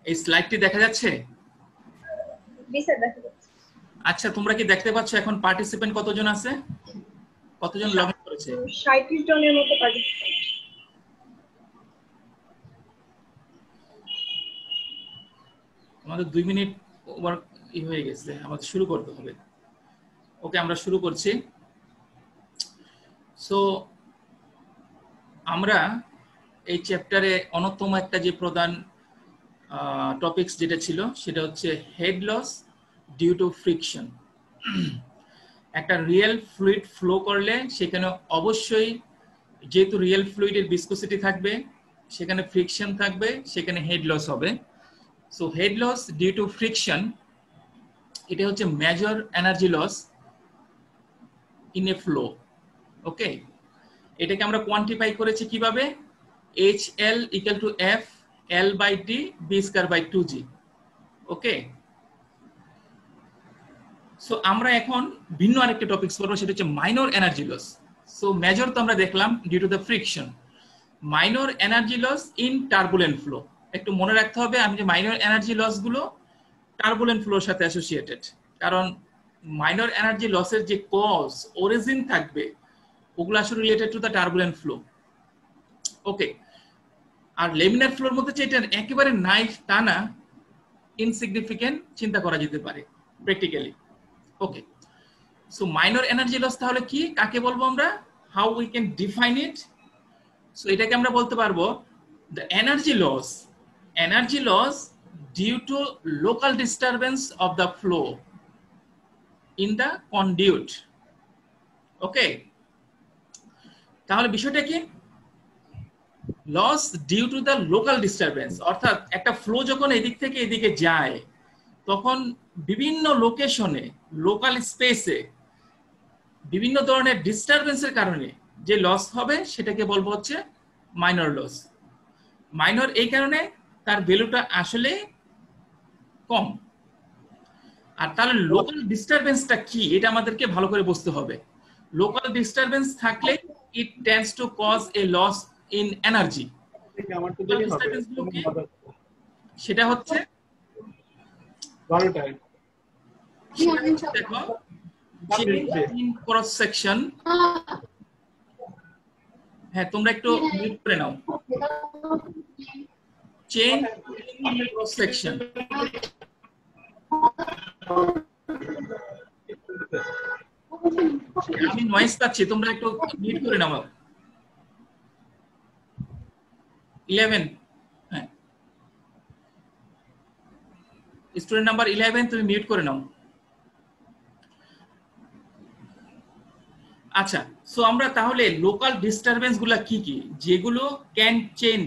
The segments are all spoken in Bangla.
এই স্লাইডটি দেখা যাচ্ছে? জি স্যার দেখা যাচ্ছে। আচ্ছা, তোমরা কি দেখতে পাচ্ছ এখন পার্টিসিপেন্ট কতজন আছে? কতজন লগ ইন করেছে? 37 জনের মতো পার্টিসিপেন্ট। আমাদের 2 মিনিট ওভার হয়ে গেছে, আমাদের শুরু করতে হবে। ওকে, আমরা শুরু করছি। সো আমরা এই চ্যাপ্টারে অন্যতম একটা যে প্রধান টপিকস যেটা ছিল সেটা হচ্ছে head loss due to friction. একটা রিয়েল ফ্লুইড ফ্লো করলে সেখানে অবশ্যই, যেহেতু রিয়েল ফ্লুইডের ভিসকোসিটি থাকবে, সেখানে ফ্রিকশন থাকবে, সেখানে হেড লস হবে। So head loss due to friction, এটা হচ্ছে major energy loss in a flow. Okay, এটাকে আমরা কোয়ান্টিফাই করেছি কিভাবে? HL equal to F L by D B square by 2G. Okay, so আমরা এখন ভিন্ন আরেকটা টপিকস পড়বো, সেটা হচ্ছে minor energy loss. So major তো আমরা দেখলাম due to the friction. Minor energy loss in turbulent flow, একটু মনে রাখতে হবে আমি যে মাইনর এনার্জি লস গুলো টার্বুলেন্ট ফ্লোর সাথে অ্যাসোসিয়েটেড, কারণ মাইনর এনার্জি লসের যে কজ অরিজিন থাকবে ওগুলো আসলে related to the turbulent flow. Okay, আর লেমিনার ফ্লোর মধ্যে যেটা একেবারে নাই তা না, ইনসিগনিফিকেন্ট চিন্তা করা যেতে পারে practically. Okay, so minor energy loss তাহলে কি, কাকে বলবো আমরা, how we can define it? So এটাকে আমরা বলতে পারবো the energy loss due to local disturbance of the flow in the conduit. Okay, তাহলে বিষয়টা কি, loss due to the local disturbance, অর্থাৎ একটা ফ্লো যখন এদিক থেকে এদিকে যায় তখন বিভিন্ন লোকেশনে, লোকাল স্পেসে বিভিন্ন ধরনের ডিস্টারবেন্সের কারণে যে লস হবে সেটাকে বলবো হচ্ছে মাইনর লস। মাইনর এই কারণে তার ভ্যালুটা আসলে কম। আর তাহলে লোকাল ডিস্টারবেন্সটা কি, এটা আমাদেরকে ভালো করে বুঝতে হবে। লোকাল ডিস্টারবেন্স থাকলে it tends to cause a loss in energy. সেটা হচ্ছে দেখো ক্রস সেকশন। হ্যাঁ, তোমরা একটু মিউট করে নাও। Change in cross section. আমি নয়েজ পাচ্ছি, তোমরা একটু মিউট করে নাও। 11, হ্যাঁ, স্টুডেন্ট নাম্বার 11 তুমি মিউট করে নাও। আচ্ছা, সো আমরা তাহলে লোকাল ডিস্টারবেন্স গুলা কি কি যেগুলো can change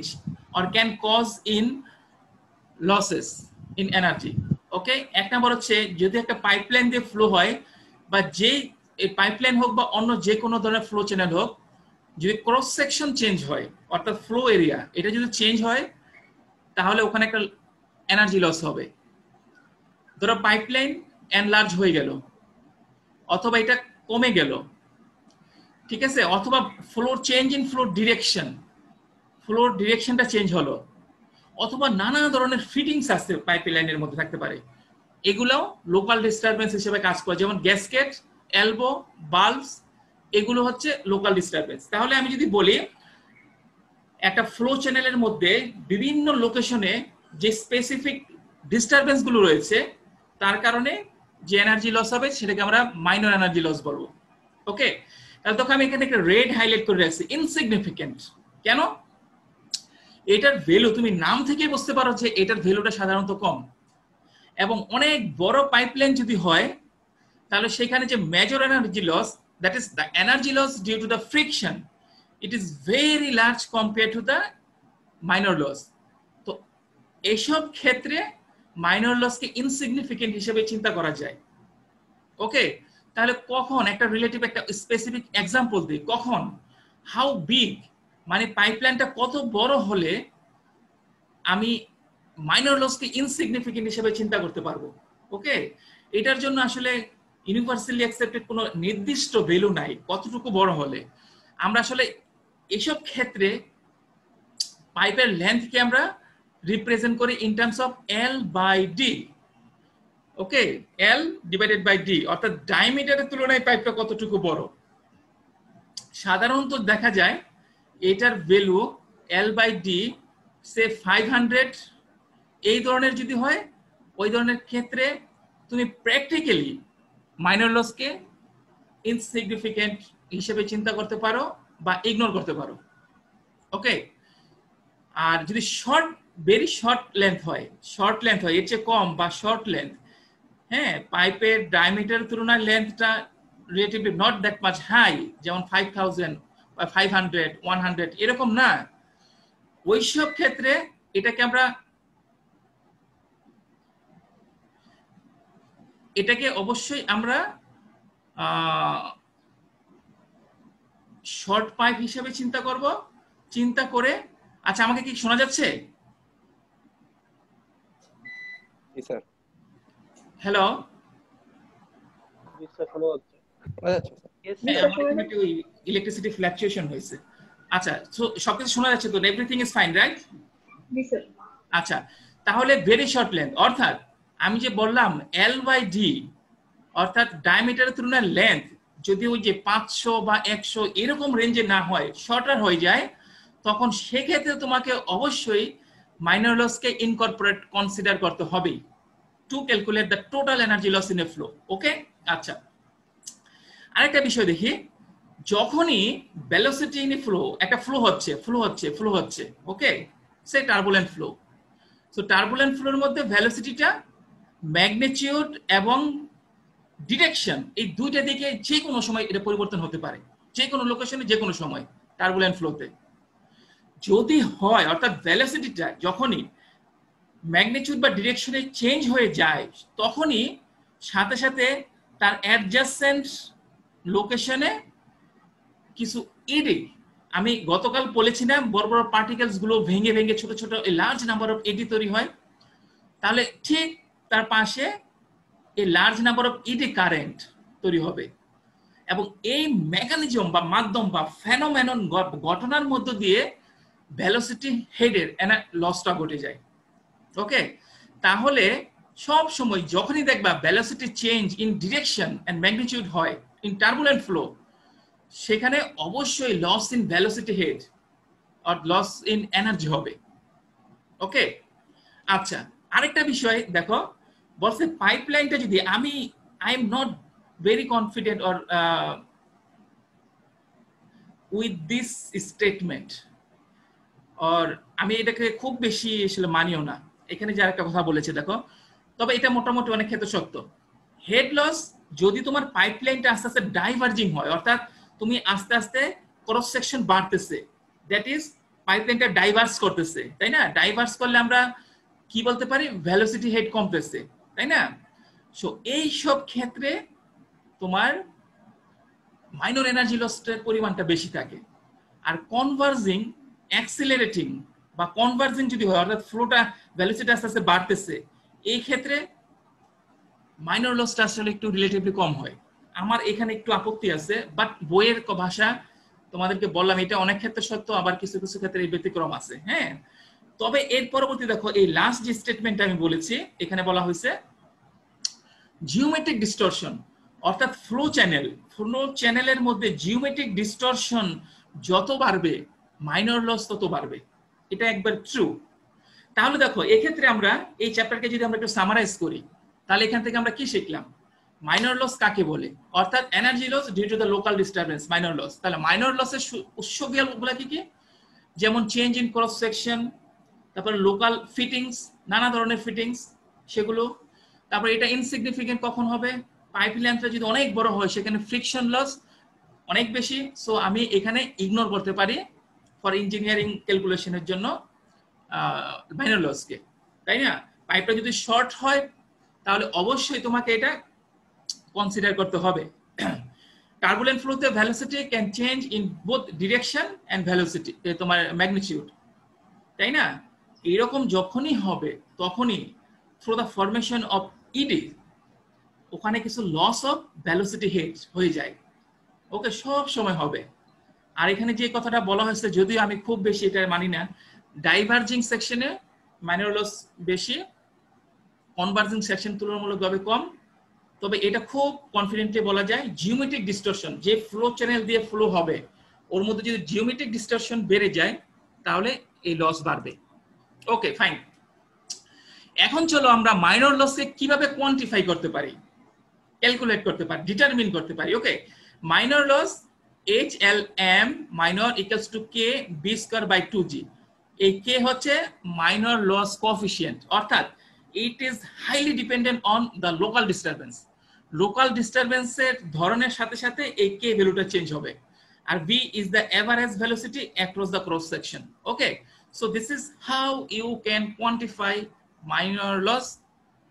or can cause in losses in energy. Okay, এক নাম্বার হচ্ছে যদি একটা পাইপলাইন দিয়ে ফ্লো হয়, বা যে পাইপলাইন হোক বা অন্য যে কোনো ধরনের ফ্লো চ্যানেল হোক, যদি ক্রস সেকশন চেঞ্জ হয় অর্থাৎ ফ্লো এরিয়া এটা যদি চেঞ্জ হয় তাহলে ওখানে একটা এনার্জি লস হবে। ধরো পাইপলাইন এনলার্জ হয়ে গেল, অথবা এটা কমে গেল, ঠিক আছে, অথবা ফ্লোর চেঞ্জ ইন ফ্লোর ডিরেকশনটা চেঞ্জ হলো, অথবা নানা ধরনের ফিটিংস আছে পাইপলাইনের মধ্যে থাকতে পারে, এগুলোও লোকাল ডিস্টারবেন্স হিসেবে কাজ করে। যেমন গ্যাসকেট, এলবো, বাল্বস, এগুলো হচ্ছে লোকাল ডিস্টারবেন্স। তাহলে আমি যদি বলি একটা ফ্লো চ্যানেলের মধ্যে বিভিন্ন লোকেশনে যে স্পেসিফিক ডিস্টারবেন্স গুলো রয়েছে তার কারণে যে এনার্জি লস হবে সেটাকে আমরা মাইনর এনার্জি লস বলবো। ওকে, তাহলে তখন আমি এখানে একটা রেড হাইলাইট করে রাখছি, ইনসিগনিফিকেন্ট। কেন? এটার ভ্যালু তুমি নাম থেকে বুঝতে পারো যে এটার ভ্যালুটা সাধারণত কম, এবং অনেক বড় পাইপলাইন যদি হয় তাহলে সেখানে যে major energy loss, that is the energy loss due to the friction, it is very large compare to the minor loss. তো এইসব ক্ষেত্রে মাইনর লসকে ইনসিগনিফিকেন্ট হিসেবে চিন্তা করা যায়। ওকে, তাহলে কখন একটা রিলেটিভ একটা স্পেসিফিক এক্সাম্পল দিই, কখন, হাউ বিগ, মানে পাইপলাইনটা কত বড় হলে আমি মাইনর লসকে ইনসিগনিফিকেন্ট হিসেবে চিন্তা করতে পারবো। ওকে, এটার জন্য আসলে ইউনিভার্সালি অ্যাকসেপ্টেড কোনো নির্দিষ্ট ভ্যালু নাই কতটুকু বড় হলে। আমরা আসলে এসব ক্ষেত্রে পাইপের লেন্থকে আমরা রিপ্রেজেন্ট করি in terms of L by D. Okay, L divided by D, অর্থাৎ ডায়ামিটারের তুলনায় পাইপটা কতটুকু বড়। সাধারণত দেখা যায় এটার ভ্যালু এল বাই ডি সে 500 এই ধরনের যদি হয়, ওই ধরনের ক্ষেত্রে তুমি প্র্যাকটিক্যালি মাইনর লসকে ইনসিগনিফিকেন্ট হিসেবে চিন্তা করতে পারো বা ইগনোর করতে পারো। ওকে, আর যদি ভেরি শর্ট লেন্থ হয়, এর চেয়ে কম বা শর্ট লেন্থ, হ্যাঁ, পাইপের ডায়ামিটার তুলনায় লেন্থটা relatively not that much high, যেমন 5000 বা 500 100 এরকম না, ওইসব ক্ষেত্রে এটাকে অবশ্যই আমরা শর্ট পাইপ হিসেবে চিন্তা করব। চিন্তা করে, আচ্ছা আমাকে কি শোনা যাচ্ছে? জি স্যার। হ্যালো, জি স্যার, শোনা যাচ্ছে। একটু ইলেকট্রিসিটি ফ্ল্যাকচুয়েশন হয়েছে। আচ্ছা, সবকিছু শোনা যাচ্ছে তো? Everything is fine, right? G sir. আচ্ছা, তাহলে ভেরি শর্ট লেন্থ, অর্থাৎ আমি যে বললাম এল বাই ডি, অর্থাৎ ডায়ামিটারের তুলনায় লেন্থ যদি ওই যে 500 বা 100 এরকম রেঞ্জে না হয়, শর্টার হয়ে যায়, তখন সেক্ষেত্রে তোমাকে অবশ্যই মাইনর লসকে ইনকর্পোরেট কনসিডার করতে হবে to calculate the total energy loss in a flow. Okay, আচ্ছা আরেকটা বিষয় দেখি, যখনই ভেলোসিটি ইন এ ফ্লো, একটা ফ্লো হচ্ছে, okay, say turbulent flow. So turbulent ফ্লোর মধ্যে ভেলোসিটিটা ম্যাগনিটিউড এবং ডিরেকশন, এই দুইটা দিকে যে কোনো সময় এটা পরিবর্তন হতে পারে, যে কোনো লোকেশনে যে কোনো সময় টার্বুলেন্ট ফ্লোতে যদি হয়, অর্থাৎ ভেলোসিটিটা যখনই ম্যাগনিটিউড বা ডিরেকশনে চেঞ্জ হয়ে যায়, তখনই সাথে সাথে তার অ্যাডজাসেন্ট লোকেশনে কিছু এডি, আমি গতকাল বলেছিলাম বড় বড় পার্টিকেলস গুলো ভেঙে ভেঙে ছোট ছোট লার্জ নাম্বার অফ এডি তৈরি হয়, তাহলে ঠিক তার পাশে এই large number of eddy current তৈরি হবে, এবং এই মেকানিজম বা মাধ্যম বা ফেনোমেনন ঘটনার মধ্য দিয়ে ভেলোসিটি হেডের লসটা ঘটে যায়। ওকে, তাহলে সব সময় যখনই দেখবা velocity change in direction and magnitude হয় ইন টার্বুলেন্ট ফ্লো, সেখানে অবশ্যই লস ইন ভেলোসিটি হেড আর লস ইন এনার্জি হবে। ওকে, আচ্ছা আরেকটা বিষয় দেখো, বলছে পাইপলাইনটা যদি I am not very confident or with this statement, আর আমি এটাকে খুব বেশি আসলে মানিও না। এখানে যে আরেকটা কথা বলেছে দেখো, তবে এটা মোটামুটি অনেক ক্ষেত্রে সত্য। হেড লস যদি তোমার পাইপলাইনটা আস্তে আস্তে ডাইভার্জিং হয়, অর্থাৎ তুমি আস্তে আস্তে ক্রস সেকশন বাড়তেছে, দ্যাট ইজ পাইপলাইনটা ডাইভার্স করতেছে, তাই না? ডাইভার্স করলে আমরা কি বলতে পারি? ভেলোসিটি হেড কমতেছে, তাই না? সো এই সব ক্ষেত্রে তোমার মাইনর এনার্জি লসের পরিমাণটা বেশি থাকে। আর কনভার্জিং, অ্যাক্সিলারেটিং বা কনভার্জিং যদি হয়, অর্থাৎ ফ্লোটা ভেলোসিটি আস্তে আস্তে বাড়তেছে, এই ক্ষেত্রে মাইনর লসটা আসলে একটু রিলেটিভলি কম হয়। আমার এখানে একটু আপত্তি আছে, বাট বইয়ের ভাষা তোমাদেরকে বললাম, এটা অনেক ক্ষেত্রে সত্য, আবার কিছু কিছু ক্ষেত্রে এই ব্যতিক্রম আছে। হ্যাঁ, তবে এর পরবর্তী দেখো, এই লাস্ট যে স্টেটমেন্ট আমি বলেছি, এখানে বলা হয়েছে জিওমেট্রিক ডিস্টরশন, অর্থাৎ ফ্লো চ্যানেলের মধ্যে জিওমেট্রিক ডিস্টরশন যত বাড়বে মাইনর লস তত বাড়বে। এটা একবার ট্রু। তাহলে দেখো, এক্ষেত্রে আমরা এই চ্যাপ্টারকে যদি আমরা একটু সামারাইজ করি, তাহলে এখান থেকে আমরা কি শিখলাম? মাইনর লস কাকে বলে, অর্থাৎ energy loss due to the local disturbance, minor loss. তাহলে মাইনর লসের উৎসগুলো কি কি? যেমন চেঞ্জ ইন ক্রস সেকশন, তারপর লোকাল ফিটিংস, নানা ধরনের ফিটিংস সেগুলো। তারপর এটা ইনসিগনিফিকেন্ট কখন হবে? পাইপ লেন্থটা যদি অনেক বড় হয়, সেখানে ফ্রিকশন লস অনেক বেশি, সো আমি এখানে ইগনোর করতে পারি ফর ইঞ্জিনিয়ারিং ক্যালকুলেশনের জন্য মাইনর লসকে, তাই না? পাইপটা যদি শর্ট হয়, তাহলে অবশ্যই তোমাকে এটা কনসিডার করতে হবে। টার্বুলেন্ট ফ্লোতে velocity can change in both direction and velocity, তোমার ম্যাগনিটিউড, তাই না? এরকম যখনই হবে, তখনই through the formation of eddy ওখানে কিছু লস অফ ভেলোসিটি হেড হয়ে যায়। ওকে, সব সময় হবে। আর এখানে যে কথাটা বলা হয়েছে, যদিও আমি খুব বেশি এটা মানি না, ডাইভার্জিং সেকশনে মাইনর লস বেশি, কনভার্জিং সেকশন তুলনামূলকভাবে কম। তবে এটা খুব কনফিডেন্টলি বলা যায় জিওমেট্রিক ডিস্টরশন, যে ফ্লো চ্যানেল দিয়ে ফ্লো হবে ওর মধ্যে যদি জিওমেট্রিক ডিস্টরশন বেড়ে যায় তাহলে এই লস বাড়বে। Okay fine. এখন চলো আমরা মাইনর লসকে কিভাবে কোয়ান্টিফাই করতে পারি, ক্যালকুলেট করতে পারি, ডিটারমিন করতে পারি। Okay, minor loss HLM minor equals to K B square by 2G। এই K হচ্ছে মাইনর লস কোএফিশিয়েন্ট, অর্থাৎ it is highly dependent on the local disturbance। Local ডিস্টারবেন্সের ধরনের সাথে সাথে এই K ভ্যালুটা চেঞ্জ হবে। আর V is the average velocity across the cross section। Okay, so this is how you can quantify minor loss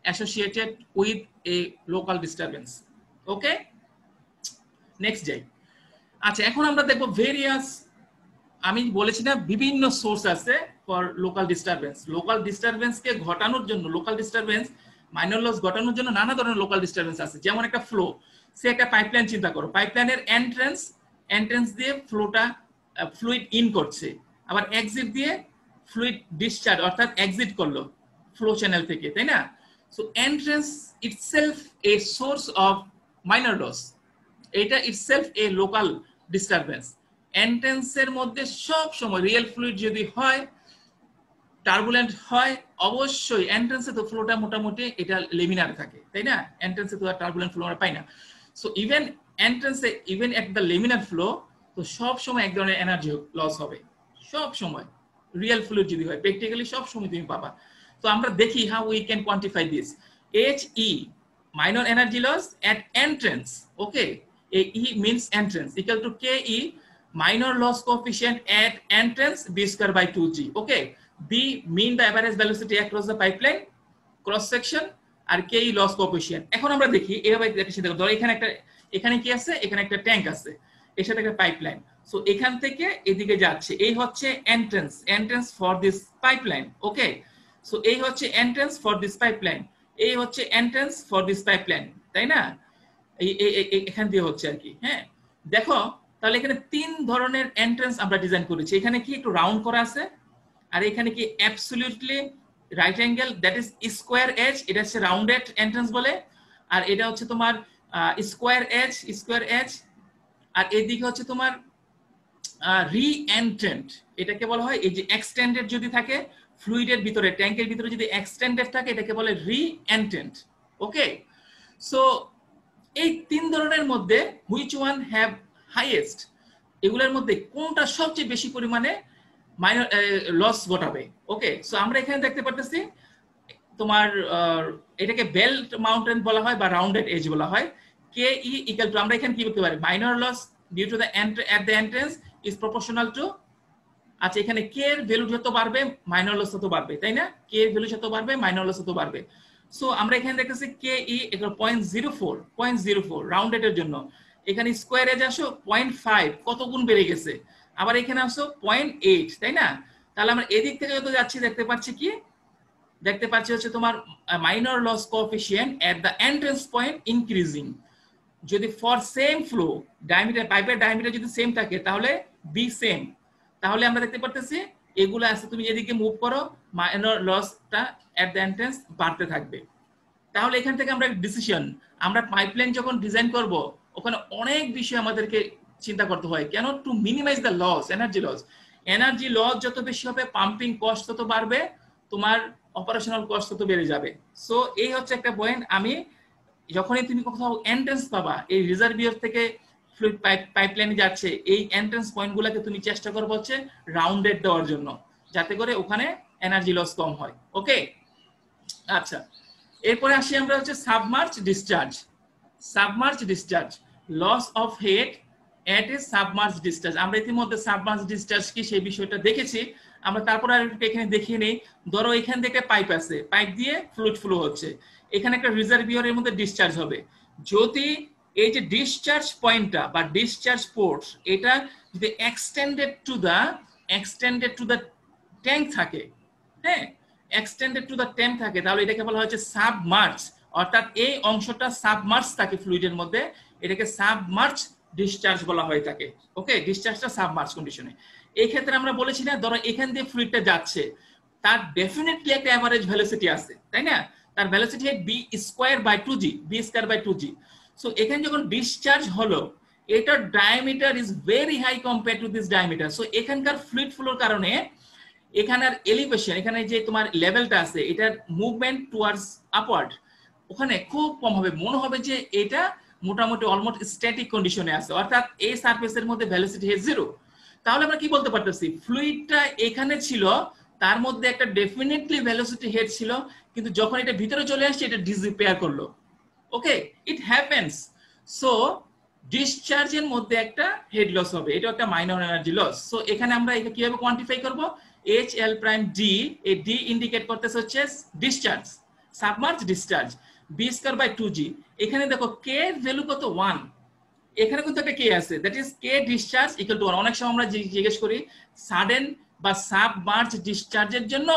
associated with a local disturbance। Okay, next যাই। আচ্ছা, এখন আমরা দেখবো ভেরিয়াস, আমি বলেছি না বিভিন্ন সোর্স আছে ফর লোকাল ডিস্টারবেন্স। লোকাল ডিস্টারবেন্সকে ঘটানোর জন্য, লোকাল ডিস্টারবেন্স মাইনর লস ঘটানোর জন্য নানা ধরনের লোকাল ডিস্টারবেন্স আছে। যেমন একটা ফ্লো, সে একটা পাইপলাইন চিন্তা করো, পাইপলাইনের এন্ট্রেন্স দিয়ে ফ্লুইড ইন করছে, আবার এক্সিট দিয়ে ফ্লুইড ডিসচার্জ অর্থাৎ এক্সিট করলো ফ্লো চ্যানেল থেকে, তাই না? So entrance itself a source of minor loss, এটা ইটসেলফ এ লোকাল ডিস্টারবেন্স। এন্ট্রেন্সের মধ্যে সব সময় রিয়েল ফ্লুইড যদি হয়, টার্বুলেন্ট হয়, অবশ্যই এন্ট্রেন্সে তো ফ্লোটা মোটামুটি এটা লেমিনার থাকে, তাই না? এন্ট্রেন্সে তো আর টার্বুলেন্ট ফ্লো আমরা পাই না। সো ইভেন এন্ট্রেন্সে, even at the laminar flow, তো সব সময় এক ধরনের এনার্জি লস হবে, সব সময় রিয়েল ফ্লুইড যদি হয়, প্র্যাকটিক্যালি সব সময় তুমি পাবা। তো আমরা দেখি how we can quantify this. HE minor energy loss at entrance, okay, E means entrance, equal to KE minor loss coefficient at entrance B square by 2G। okay, B mean the average velocity across the pipeline cross section, আর KE loss coefficient। এখন আমরা দেখি এভাবে চিন্তা করি, ধরো এখানে কি আছে, এখানে একটা ট্যাঙ্ক আছে, এর সাথে একটা পাইপলাইন। সো এখান থেকে এদিকে যাচ্ছে, এই হচ্ছে entrance for this pipeline. Okay, so এই হচ্ছে এন্ট্রেন্স ফর দিস পাইপলাইন, এই হচ্ছে এন্ট্রেন্স ফর দিস পাইপলাইন, তাই না? এখান দিয়ে হচ্ছে আর কি। হ্যাঁ, দেখো তাহলে এখানে তিন ধরনের এন্ট্রেন্স আমরা ডিজাইন করেছি। এখানে কি একটু রাউন্ড করা আছে, আর এখানে কি absolutely right angle, that is square edge, এটা হচ্ছে রাউন্ডেড এন্ট্রেন্স বলে। আর এটা হচ্ছে তোমার স্কোয়ার এজ, আর এদিকে হচ্ছে তোমার রি-এন্ট্রেন্ট, এটাকে বলা হয়, এই যে এক্সটেন্ডেড যদি থাকে ফ্লুইডের ভিতরে, ট্যাঙ্কের ভিতরে যদি এক্সটেন্ডেড থাকে এটাকে বলে রি-এন্ট্রেন্ট। ওকে, সো এই তিন ধরনের মধ্যে হুইচ ওয়ান হ্যাভ হাইয়েস্ট, এগুলোর মধ্যে কোনটা সবচেয়ে বেশি পরিমাণে মাইনর লস ঘটাবে? ওকে, সো আমরা এখানে দেখতে পারতেছি তোমার এটাকে বেল্ট মাউন্টেন বলা হয় বা রাউন্ডেড এজ বলা হয়। কে ই ইকুয়াল টু, আমরা এখানে কি করতে পারি, minor loss due to the at the entrance is proportional to, আচ্ছা এখানে কে এর ভ্যালু যত বাড়বে মাইনর লস তত বাড়বে, তাই না? কে এর ভ্যালু যত বাড়বে মাইনর লস তত বাড়বে। সো আমরা এখানে দেখতেছি কে ই এগুলো 0.04 রাউন্ডেড এর জন্য, এখানে স্কোয়ার এজ আসো 0.5, কত গুণ বেড়ে গেছে, আবার এখানে আসো 0.8, তাই না? তাহলে আমরা এদিক থেকে যত যাচ্ছি দেখতে পাচ্ছি হচ্ছে তোমার minor loss coefficient at the entrance point increasing. যদি ফর সেম ফ্লো ডায়ামিটার, পাইপের ডায়ামিটার যদি সেম থাকে তাহলে বি সেম, তাহলে আমরা দেখতে পারতেছি এগুলো আছে, তুমি যেদিকে মুভ করো মাইনর লসটা এট দ্য এন্ট্রেন্স বাড়তে থাকবে। তাহলে এখান থেকে আমরা ডিসিশন, আমরা পাইপলাইন যখন ডিজাইন করব ওখানে অনেক বিষয় আমাদেরকে চিন্তা করতে হয়, কেন? To minimise the loss, energy loss যত বেশি হবে পাম্পিং কস্ট তত বাড়বে, তোমার অপারেশনাল কস্ট তত বেড়ে যাবে। সো এই হচ্ছে একটা পয়েন্ট। আমি যখনই তুমি কোথাও এন্ট্রেন্স পাবা, এই রিজার্ভিয়ার থেকে ফ্লুইড পাইপলাইনে যাচ্ছে, এই এন্ট্রেন্স পয়েন্টগুলোকে তুমি চেষ্টা করবে হচ্ছে রাউন্ডেড দেওয়ার জন্য, যাতে করে ওখানে এনার্জি লস কম হয়। ওকে, আচ্ছা এরপরে আসি আমরা হচ্ছে submerge discharge, loss of head at a submerge discharge. আমরা ইতিমধ্যে সাবমার্জ ডিসচার্জ কি সেই বিষয়টা দেখেছি, আমরা তারপর আর এখানে দেখিয়ে নেই। ধরো এখান থেকে পাইপ আছে, পাইপ দিয়ে ফ্লুইড ফ্লো হচ্ছে, এখানে একটা রিজার্ভিয়ারের মধ্যে ডিসচার্জ হবে। যদি এই যে ডিসচার্জ পয়েন্টটা বা ডিসচার্জ পোর্ট, এটা যদি এক্সটেন্ডেড টু দ্য ট্যাঙ্ক থাকে, হ্যাঁ এক্সটেন্ডেড টু দ্য ট্যাঙ্ক থাকে, তাহলে এটাকে বলা হচ্ছে সাবমার্জ, অর্থাৎ এই অংশটা সাবমার্জ থাকে ফ্লুইডের মধ্যে, এটাকে সাবমার্জ ডিসচার্জ বলা হয়ে থাকে। ওকে, ডিসচার্জটা সাবমার্জ কন্ডিশনে। এই ক্ষেত্রে আমরা বলেছি না, ধরো এখান দিয়ে ফ্লুইডটা যাচ্ছে, তার ডেফিনেটলি একটা অ্যাভারেজ ভেলোসিটি আছে, তাই না? তার velocity V square by 2g, V square by 2g। So এখানে যখন ডিসচার্জ হলো, এটার diameter is very high compare to this diameter. So এখানকার ফ্লুইড ফ্লোর কারণে এখানের এলিভেশন, এখানে যে তোমার লেভেলটা আছে, এটার মুভমেন্ট টুয়ার্ডস আপওয়ার্ড ওখানে খুব কম হবে, মনে হবে যে এটা মোটামুটি অলমোস্ট স্ট্যাটিক কন্ডিশনে আছে, অর্থাৎ এই সারফেসের মধ্যে ভেলোসিটি হেড জিরো। তাহলে আমরা কি বলতে পারতেছি, ফ্লুইডটা এখানে ছিল, তার মধ্যে একটা ডেফিনেটলি ভেলোসিটি হেড ছিল, কিন্তু যখন এটা ভিতরে চলে আসছে এটা ডিসরিপেয়ার করলো। ওকে, ইট হ্যাপেন্স। সো ডিসচার্জের মধ্যে একটা হেড লস হবে, এটা একটা মাইনর এনার্জি লস। সো এখানে আমরা এটা কিভাবে কোয়ান্টিফাই করব, এইচ এল প্রাইম ডি, এই ডি ইন্ডিকেট করতেছে হচ্ছে discharge, submerge discharge, V square by 2g। এখানে দেখো কে এর ভ্যালু কত 1, এখানে কিন্তু একটা কে আছে, that is K discharge equal to 1। অনেক সময় আমরা জিজ্ঞেস করি সাডেন বা সাবমার্জ ডিসচার্জের জন্য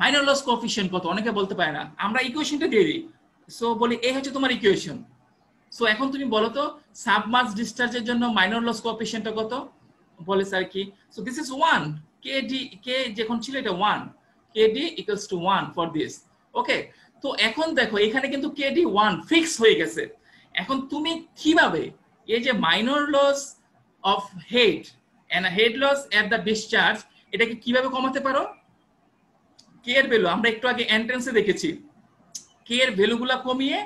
মাইনর লস কোএফিশিয়েন্ট কত, অনেকে বলতে পারে না, আমরা ইকুয়েশনটা দিয়ে দিই। সো বলি এই হচ্ছে তোমার ইকুয়েশন। সো এখন তুমি বলো তো সাবমার্জ ডিসচার্জের জন্য মাইনর লস কোএফিশিয়েন্টটা কত, বলে স্যার কি। So this is 1, KD, K যখন ছিল এটা 1, KD equals to 1 for this. Okay, তো এখন দেখো এখানে কিন্তু কেডি 1 ফিক্স হয়ে গেছে। এখন তুমি কিভাবে এই যে minor loss of head and head loss at the discharge, এটাকে কিভাবে কমাতে পারো। কে এর ভ্যালু আমরা একটু আগে এন্ট্রান্সে দেখেছি, কে এর ভ্যালুগুলো কমিয়ে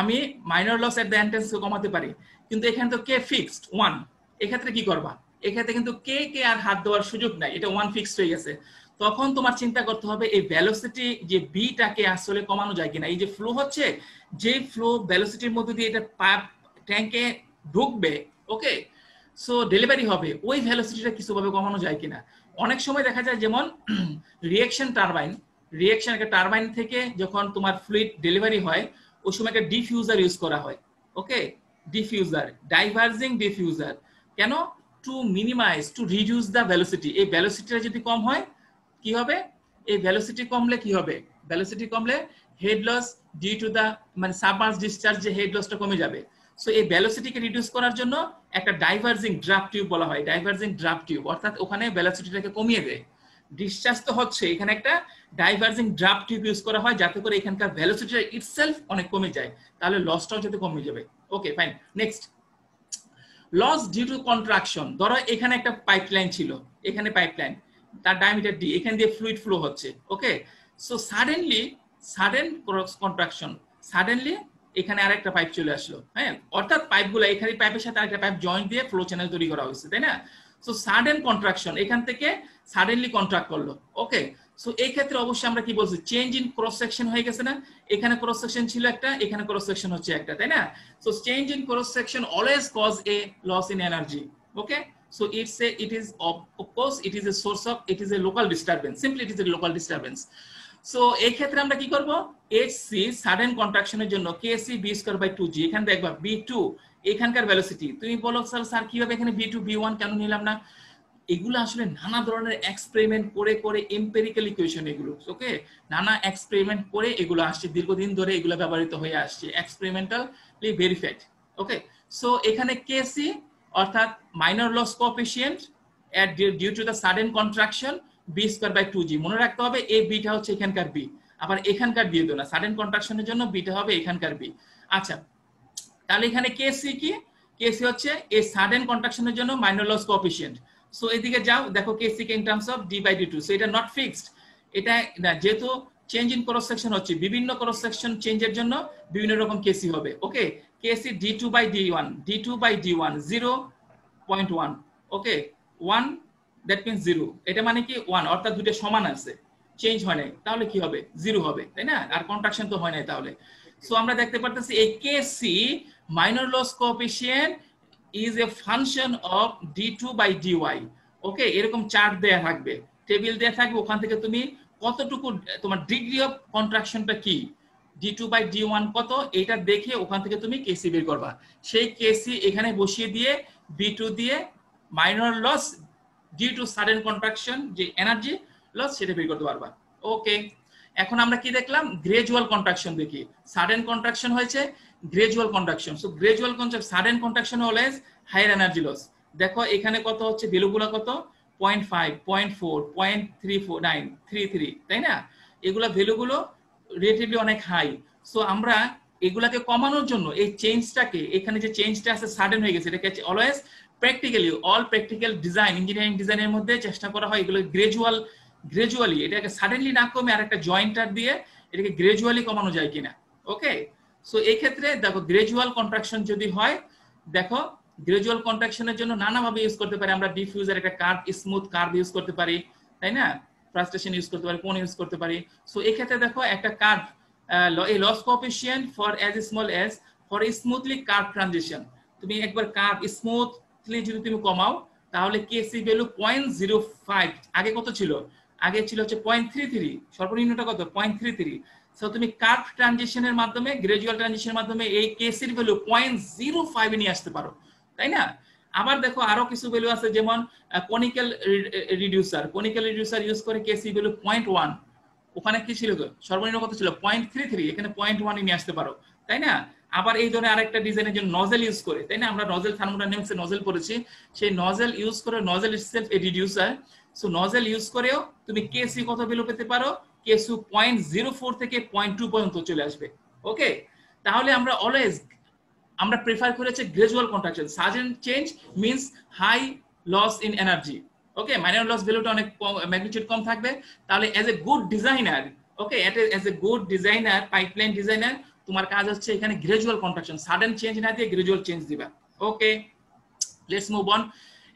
আমি মাইনর লস এট দ্য এন্ট্রান্সে কমাতে পারি, কিন্তু এখানে তো কে ফিক্সড 1। এক্ষেত্রে কি করবা, এক্ষেত্রে কিন্তু কে কে আর হাত দেওয়ার সুযোগ নাই, এটা 1 ফিক্সড হয়ে গেছে। তখন তোমার চিন্তা করতে হবে এই ভেলোসিটি যে বিটাকে আসলে কমানো যায় কিনা। এই যে ফ্লো হচ্ছে, যে ফ্লো ভেলোসিটির মধ্যে দিয়ে এটা পাইপ ট্যাঙ্কে ঢুকবে, ওকে, সো ডেলিভারি হবে, ওই ভেলোসিটিটা কিছুভাবে কমানো যায় কিনা। অনেক সময় দেখা যায় যেমন রিঅ্যাকশন টারবাইন, রিঅ্যাকশন একটা টারবাইন থেকে যখন তোমার ফ্লুইড ডেলিভারি হয়, ওই সময় একটা ডিফিউজার ইউজ করা হয়। ওকে, ডিফিউজার, ডাইভার্জিং ডিফিউজার, কেন, to minimize, to reduce the velocity. এই ভেলোসিটিটা যদি কম হয় কি হবে, এই ভেলোসিটি কমলে কি হবে, ভেলোসিটি কমলে head loss due to the মানে সাবমার্জ ডিসচার্জ, যে হেড লসটা কমে যাবে। সো এই ভেলোসিটিকে রিডিউস করার জন্য একটা ডাইভার্জিং ড্রাফট টিউব বলা হয়, ডাইভার্জিং ড্রাফট টিউব, অর্থাৎ ওখানে ভেলোসিটিটাকে কমিয়ে দেয়। ডিসচার্জ তো হচ্ছে, এখানে একটা ডাইভার্জিং ড্রাফট টিউব ইউজ করা হয় যাতে করে এখানকার ভেলোসিটিটা ইটসেলফ অনেক কমে যায়, তাহলে লসটাও যাতে কমে যাবে। Okay fine, next loss due to contraction. ধরো এখানে একটা পাইপলাইন ছিল, এখানে পাইপলাইন, তার ডায়ামিটার ডি, এখান দিয়ে ফ্লুইড ফ্লো হচ্ছে। ওকে, সো সাডেন কন্ট্রাকশন, সাডেনলি এখানে আরেকটা পাইপ চলে আসলো, হ্যাঁ, অর্থাৎ পাইপগুলো এখানে পাইপের সাথে আরেকটা পাইপ জয়েন্ট দিয়ে ফ্লো চ্যানেল তৈরি করা হয়েছে, তাই না। সো সাডেন কন্ট্রাকশন, এখান থেকে সাডেনলি কন্ট্রাক্ট করলো। ওকে, সো এই ক্ষেত্রে অবশ্যই আমরা কি বলছি, চেঞ্জ ইন ক্রস সেকশন হয়ে গেছে না, এখানে ক্রস সেকশন ছিল একটা, এখানে ক্রস সেকশন হচ্ছে একটা, তাই না। So change in cross section always cause a loss in energy. Okay, so it is of course it is a source of, it is a local disturbance, simply it is a local disturbance. So এই ক্ষেত্রে আমরা কি করব, hc সাডেন কন্ট্রাকশনের জন্য kc b square by 2g, এখানে দেখবা b2 এখানকার ভেলোসিটি, তুমি বলো স্যার কিভাবে এখানে b2 b1 কেন নিলাম না। এগুলো আসলে নানা ধরনের এক্সপেরিমেন্ট করে করে এমপিরিক্যাল ইকুয়েশন এগুলো, ওকে, নানা এক্সপেরিমেন্ট করে এগুলো আসছে, দীর্ঘদিন ধরে এগুলো ব্যবহৃত হয়ে আসছে, এক্সপেরিমেন্টালি ভেরিফাইড। ওকে, সো এখানে kc অর্থাৎ minor loss coefficient at due to the sudden contraction V square by 2g, মনে রাখতে হবে এই বিটা হচ্ছে এখানকার বি, আবার এখানকার দিয়ে দিও না, সাডেন কন্ট্রাকশনের জন্য বিটা হবে এখানকার বি। আচ্ছা, তাহলে এখানে কেসি কি, কেসি হচ্ছে এই সাডেন কন্ট্রাকশনের জন্য মাইনর লস কোএফিশিয়েন্ট। সো এদিকে যাও, দেখো KC K in terms of D by D two, so এটা নট ফিক্সড, এটা যেহেতু চেঞ্জ ইন ক্রস সেকশন হচ্ছে, বিভিন্ন ক্রস সেকশন চেঞ্জের জন্য বিভিন্ন রকম কেসি হবে। Okay, KC d2 by d1, d2 by d1 0.1, okay 1 that means 0, এটা মানে কি 1, অর্থাৎ দুটো সমান আছে, চেঞ্জ হয় নাই, তাহলে কি হবে 0 হবে, তাই না, আর কন্ট্রাকশন তো হয় নাই তাহলে। সো আমরা দেখতে পারতেছি এই KC minor loss coefficient is a function of d2 by dy। Okay, এরকম চার্ট দেয়া থাকবে, টেবিল দেয়া থাকবে, ওখান থেকে তুমি কতটুকু তোমার ডিগ্রি অফ কন্ট্রাকশনটা কি, d2 বাই d1 কত, এটা দেখে ওখান থেকে তুমি কেসি বের করবা। সেই কেসি এখানে বসিয়ে দিয়ে b2 দিয়ে minor loss due to sudden contraction যে এনার্জি লস সেটা বের করতে পারবা। ওকে, এখন আমরা কি দেখলাম, গ্রেজুয়াল কন্ট্রাকশন দেখি, সাডেন কন্ট্রাকশন হয়েছে, gradual contraction. So gradual contraction, sudden contraction always higher energy loss. দেখো এখানে কত হচ্ছে, ভ্যালুগুলো কত, 0.5, 0.4, 0.349, 33, তাই না? এগুলা ভ্যালুগুলো রিলেটিভলি অনেক হাই। সো আমরা এগুলাকে কমানোর জন্য এই চেঞ্জটাকে, এখানে যে চেঞ্জটা আছে সাডেন হয়ে গেছে, এটাকে always practically, all practical design, engineering ডিজাইনের মধ্যে চেষ্টা করা হয় এগুলো গ্রাজুয়ালি, এটাকে সাডেনলি না কমে আর একটা জয়েন্টার দিয়ে এটাকে গ্রাজুয়ালি কমানো যায় কিনা। ওকে, সো এই ক্ষেত্রে দেখো গ্রাজুয়াল কন্ট্রাকশন যদি হয়, দেখো গ্রাজুয়াল কন্ট্রাকশনের জন্য নানাভাবে ইউজ করতে পারি আমরা। ডিফিউজার একটা কার্ভ, স্মুথ কার্ভ ইউজ করতে পারি, তাই না? ফ্রাস্ট্রেশন ইউজ করতে পারি, কোন ইউজ করতে পারি। সো এই ক্ষেত্রে দেখো একটা curve, a loss coefficient for as small as for a smoothly curved transition, তুমি একবার কার্ভ স্মুথলি যদি তুমি কমাও তাহলে কেসি ভ্যালু 0.05, আগে কত ছিল? আগে ছিল হচ্ছে 0.33, সর্বনিম্নটা কত? 0.33। সো তুমি কার্ভ ট্রানজিশনের মাধ্যমে, গ্রাজুয়াল ট্রানজিশনের মাধ্যমে এই কেসির ভ্যালু 0.05 এ নিয়ে আসতে পারো, তাই না? আবার দেখো আরো কিছু ভ্যালু আছে, যেমন কনিক্যাল রিডিউসার ইউজ করে কেসি ভ্যালু 0.1, ওখানে কি ছিল? সর্বনিম্ন কত ছিল? 0.33, এখানে 0.1 নিয়ে আসতে পারো, তাই না? আবার এই ধরনের আরেকটা ডিজাইনের জন্য নজেল ইউজ করে, তাই না? আমরা নজেল, থার্মোডাইনামিক্সে নজেল পড়েছি, সেই নজেল ইউজ করে, নজেল ইটসেলফ এ রিডিউসার। সো নজেল ইউজ করেও তুমি কেসি কত ভ্যালু পেতে পারো? কেসু 0.04 থেকে 0.2 পর্যন্ত চলে আসবে। ওকে, তাহলে আমরা অলওয়েজ আমরা প্রেফার করেছি gradual contraction. Sudden change means high loss in energy. Okay, minor loss ভ্যালুটা অনেক ম্যাগনিটিউড কম থাকবে। তাহলে as a good designer, okay, as a good designer, pipeline designer, তোমার কাজ হচ্ছে এখানে গ্রাজুয়াল কন্ট্রাকশন, সাডেন চেঞ্জ না দিয়ে গ্রাজুয়াল চেঞ্জ দিবা। Okay, let's move on.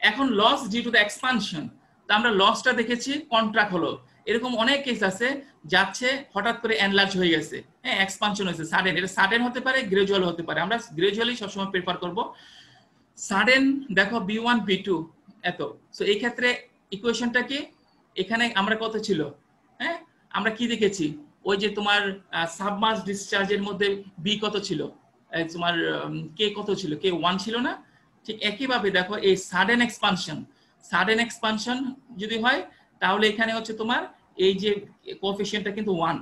এখন loss due to the expansion, তো আমরা লসটা দেখেছি, কন্ট্রাক্ট হলো। এরকম অনেক কেস আছে, যাচ্ছে হঠাৎ করে এনলার্জ হয়ে গেছে, হ্যাঁ, এক্সপানশন হয়েছে, সাডেন। এটা সাডেন হতে পারে, গ্রাজুয়াল হতে পারে। আমরা গ্রাজুয়ালি সবসময় প্রেফার করব। সাডেন দেখো B1 B2 এত। সো এই ক্ষেত্রে ইকুয়েশনটা কি? এখানে আমরা কত ছিল? হ্যাঁ, আমরা কি দেখেছি? ওই যে তোমার সাবমার্জ ডিসচার্জের মধ্যে বি কত ছিল, তোমার কে কত ছিল? কে 1 ছিল না? ঠিক একইভাবে দেখো এই সাডেন এক্সপানশন যদি হয় তাহলে এখানে হচ্ছে তোমার এই যে কোএফিশিয়েন্টটা কিন্তু 1,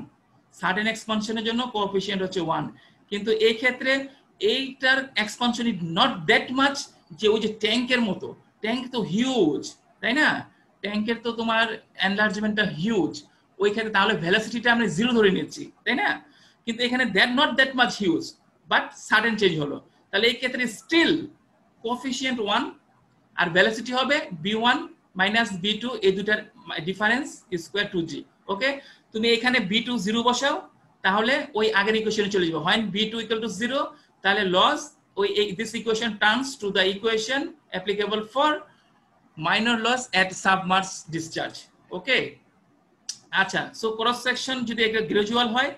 সাডেন এক্সপানশনের জন্য কোএফিশিয়েন্ট হচ্ছে 1। কিন্তু এই ক্ষেত্রে এইটার expansion is not that much যে ওই যে ট্যাঙ্কের মতো। ট্যাঙ্ক তো হিউজ, তাই না? ট্যাঙ্কের তো তোমার এনলার্জমেন্টটা হিউজ। ওই ক্ষেত্রে তাহলে ভেলোসিটিটা আমরা 0 ধরে নিচ্ছি, তাই না? কিন্তু এখানে not that much huge, but sudden change হলো। তাহলে এই ক্ষেত্রে স্টিল কোএফিশিয়েন্ট 1 আর ভেলোসিটি হবে b1 মাইনাস b2, এই দুটার ডিফারেন্স স্কয়ার 2g। ওকে, তুমি এখানে b2 0 বসাও, তাহলে ওই আগের ইকুয়েশনে চলে যাবে। when b2 = 0, তাহলে লস, ওই this equation turns to the equation applicable for minor loss at submerge discharge. Okay, আচ্ছা, সো ক্রস সেকশন যদি একটা গ্রাজুয়াল হয়,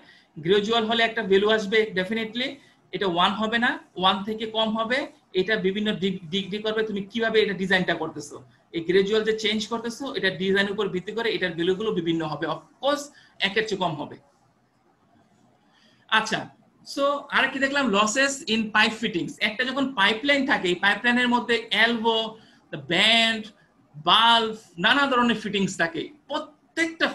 গ্রাজুয়াল হলে একটা ভ্যালু আসবে ডেফিনেটলি, এটা 1 হবে না, 1 থেকে কম হবে। এটা বিভিন্ন ডিগ্রি করবে, তুমি কিভাবে এটা ডিজাইনটা করতেছো, এই গ্রাজুয়াল যে চেঞ্জ করতেছো এটা ডিজাইনের উপর ভিত্তি করে এটার ভ্যালুগুলো বিভিন্ন হবে, অফকোর্স একের চেয়ে কম হবে। আচ্ছা, সো আর কি দেখলাম? Losses in pipe fittings. একটা যখন পাইপলাইন থাকে, এই পাইপলাইনের মধ্যে এলবো, ব্যান্ড, বাল্ব, নানা ধরনের ফিটিংস থাকে। প্রত্যেকটা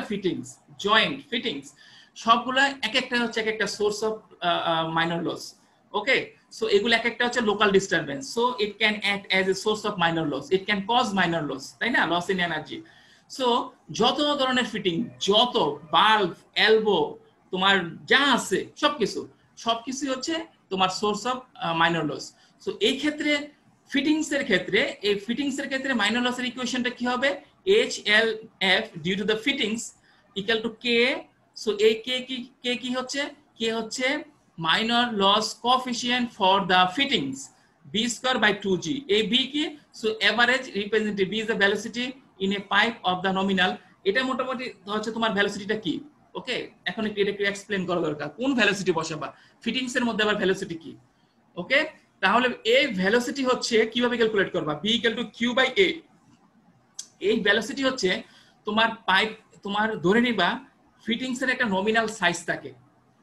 ফিটিংস, জয়েন্ট ফিটিংস, সবগুলা এক একটা হচ্ছে এক একটা source of minor loss. Okay, so এগুলো এক একটা হচ্ছে local disturbance. So it can act as a source of minor loss, it can cause minor loss, তাই না? Loss in energy. সো যত ধরনের ফিটিং, যত বাল্ব, এলবো, তোমার যা আছে সবকিছু হচ্ছে তোমার source of minor loss. So এই ক্ষেত্রে ফিটিংসের ক্ষেত্রে মাইনর লসের ইকুয়েশনটা কি হবে? HLF due to the fittings equal to K। So এই কে কি হচ্ছে? K হচ্ছে minor loss coefficient for the fittings, b²/2g। এই b কি? So average representative, b is the velocity in a pipe of the nominal. এটা মোটামুটি হচ্ছে তোমার ভেলোসিটিটা কি। ওকে, এখন এটা একটু এক্সপ্লেন করা দরকার, কোন ভেলোসিটি বসাবা ফিটিংস এর মধ্যে, আবার ভেলোসিটি কি। ওকে, তাহলে এই ভেলোসিটি হচ্ছে কিভাবে ক্যালকুলেট করবা? b = q/a। এই ভেলোসিটি হচ্ছে তোমার পাইপ, তোমার ধরে নিবা ফিটিংস এর একটা নমিনাল সাইজ থাকে,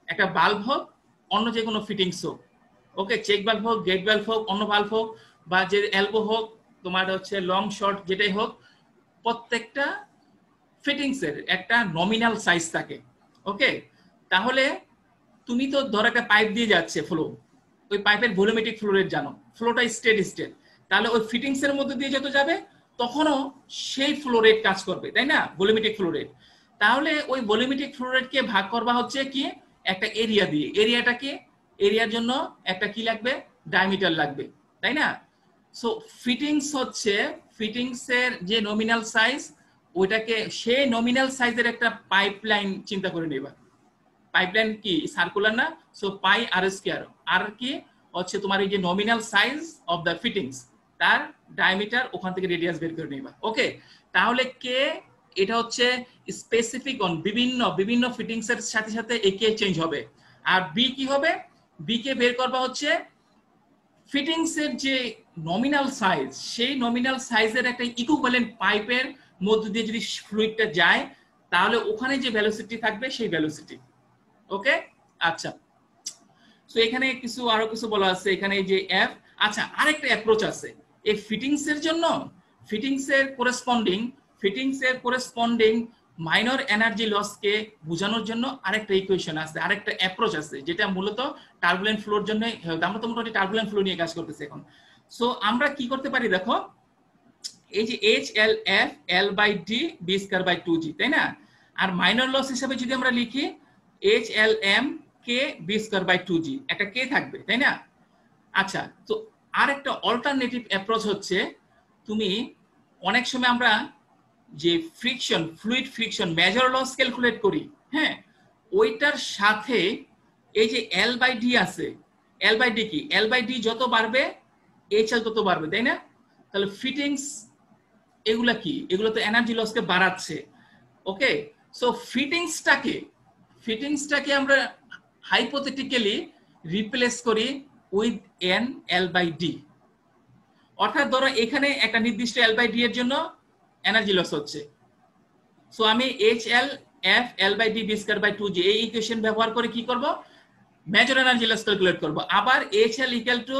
একটা বাল্ব হোক, অন্য যে কোনো ফিটিংস হোক, ওকে, চেক বাল্ব হোক, গেট বাল্ব হোক, অন্য বাল্ব হোক, বা যে এলবো হোক, তোমার হচ্ছে লং শর্ট যেটাই হোক, প্রত্যেকটা ফিটিংস এর একটা নমিনাল সাইজ থাকে। ওকে, তাহলে তুমি তো ধর একটা পাইপ দিয়ে যাচ্ছে ফ্লো, ওই পাইপের ভলিউমেট্রিক ফ্লো রেট জানো, ফ্লোটা স্টেডি স্টেট, তাহলে ওই ফিটিংস এর মধ্যে দিয়ে যত যাবে তখনও সেই ফ্লো রেট কাজ করবে, তাই না? Volumetric flow rate. তাহলে ওই ভলিউমেট্রিক ফ্লো রেটকে ভাগ করবা হচ্ছে কি একটা এরিয়া দিয়ে। এরিয়াটাকে, এরিয়ার জন্য একটা কি লাগবে, ডায়ামিটার লাগবে, তাই না? সো ফিটিংস হচ্ছে, ফিটিংস এর যে নমিনাল সাইজ, ওইটাকে সেই নমিনাল সাইজের একটা পাইপলাইন চিন্তা করে নেবা। পাইপলাইন কি সার্কুলার না? সো পাই আর স্কয়ার, আর কি হচ্ছে তোমার এই যে nominal size of the fittings, তার ডায়ামিটার, ওখান থেকে রেডিয়াস বের করে নিবা। ওকে, তাহলে কে, এটা হচ্ছে স্পেসিফিক অন বিভিন্ন বিভিন্ন ফিটিংস এর সাথে সাথে এ কে চেঞ্জ হবে। আর বি কি হবে, বি কে বের করবা হচ্ছে ফিটিংস এর যে নমিনাল সাইজ, সেই নমিনাল সাইজের একটা ইকুইভ্যালেন্ট পাইপের মধ্য দিয়ে যদি ফ্লুইডটা যায়, তাহলে ওখানে যে ভেলোসিটি থাকবে সেই ভেলোসিটি। ওকে, আচ্ছা। সো এখানে কিছু আরো কিছু বলা আছে, এখানে যে এফ। আচ্ছা, আরেকটা অ্যাপ্রোচ আছে এই ফিটিংস এর জন্য, ফিটিংস এর করেসপন্ডিং মাইনর এনার্জি লস কে বোঝানোর জন্য আরেকটা ইকুয়েশন আছে, আরেকটা অ্যাপ্রোচ আছে, যেটা মূলত টার্বুলেন্ট ফ্লোর জন্য। আমরা তো মোটামুটি টার্বুলেন্ট ফ্লো নিয়ে কাজ করতেছি এখন। সো আমরা কি করতে পারি দেখো, এই যে H L F L by D V square by 2g, তাই না? আর মাইনর লস হিসেবে যদি আমরা লিখি H L M K V square by 2g, একটা কে থাকবে, তাই না? আচ্ছা, তো আর একটা অল্টারনেটিভ অ্যাপ্রোচ হচ্ছে, তুমি অনেক সময় আমরা যে friction, fluid friction major loss calculate করি, হ্যাঁ, ওইটার সাথে এই যে এল বাই ডি আছে, এল বাই ডি কি, এল বাই ডি যত বাড়বে এইচ এল তত বাড়বে, তাই না? তাহলে ফিটিংস এগুলা কি, এগুলো তো এনার্জি লসকে বাড়াচ্ছে। ওকে, সো ফিটিংসটাকে আমরা হাইপোথেটিক্যালি রিপ্লেস করি with N L by D. অর্থাৎ ধরো এখানে একটা নির্দিষ্ট এল বাই ডি এর জন্য এনার্জি লস হচ্ছে, সো আমি H L F L by D V square by 2g এই ইকুয়েশন ব্যবহার করে কি করব, মেজর এনার্জি লস ক্যালকুলেট করব। আবার H L equal to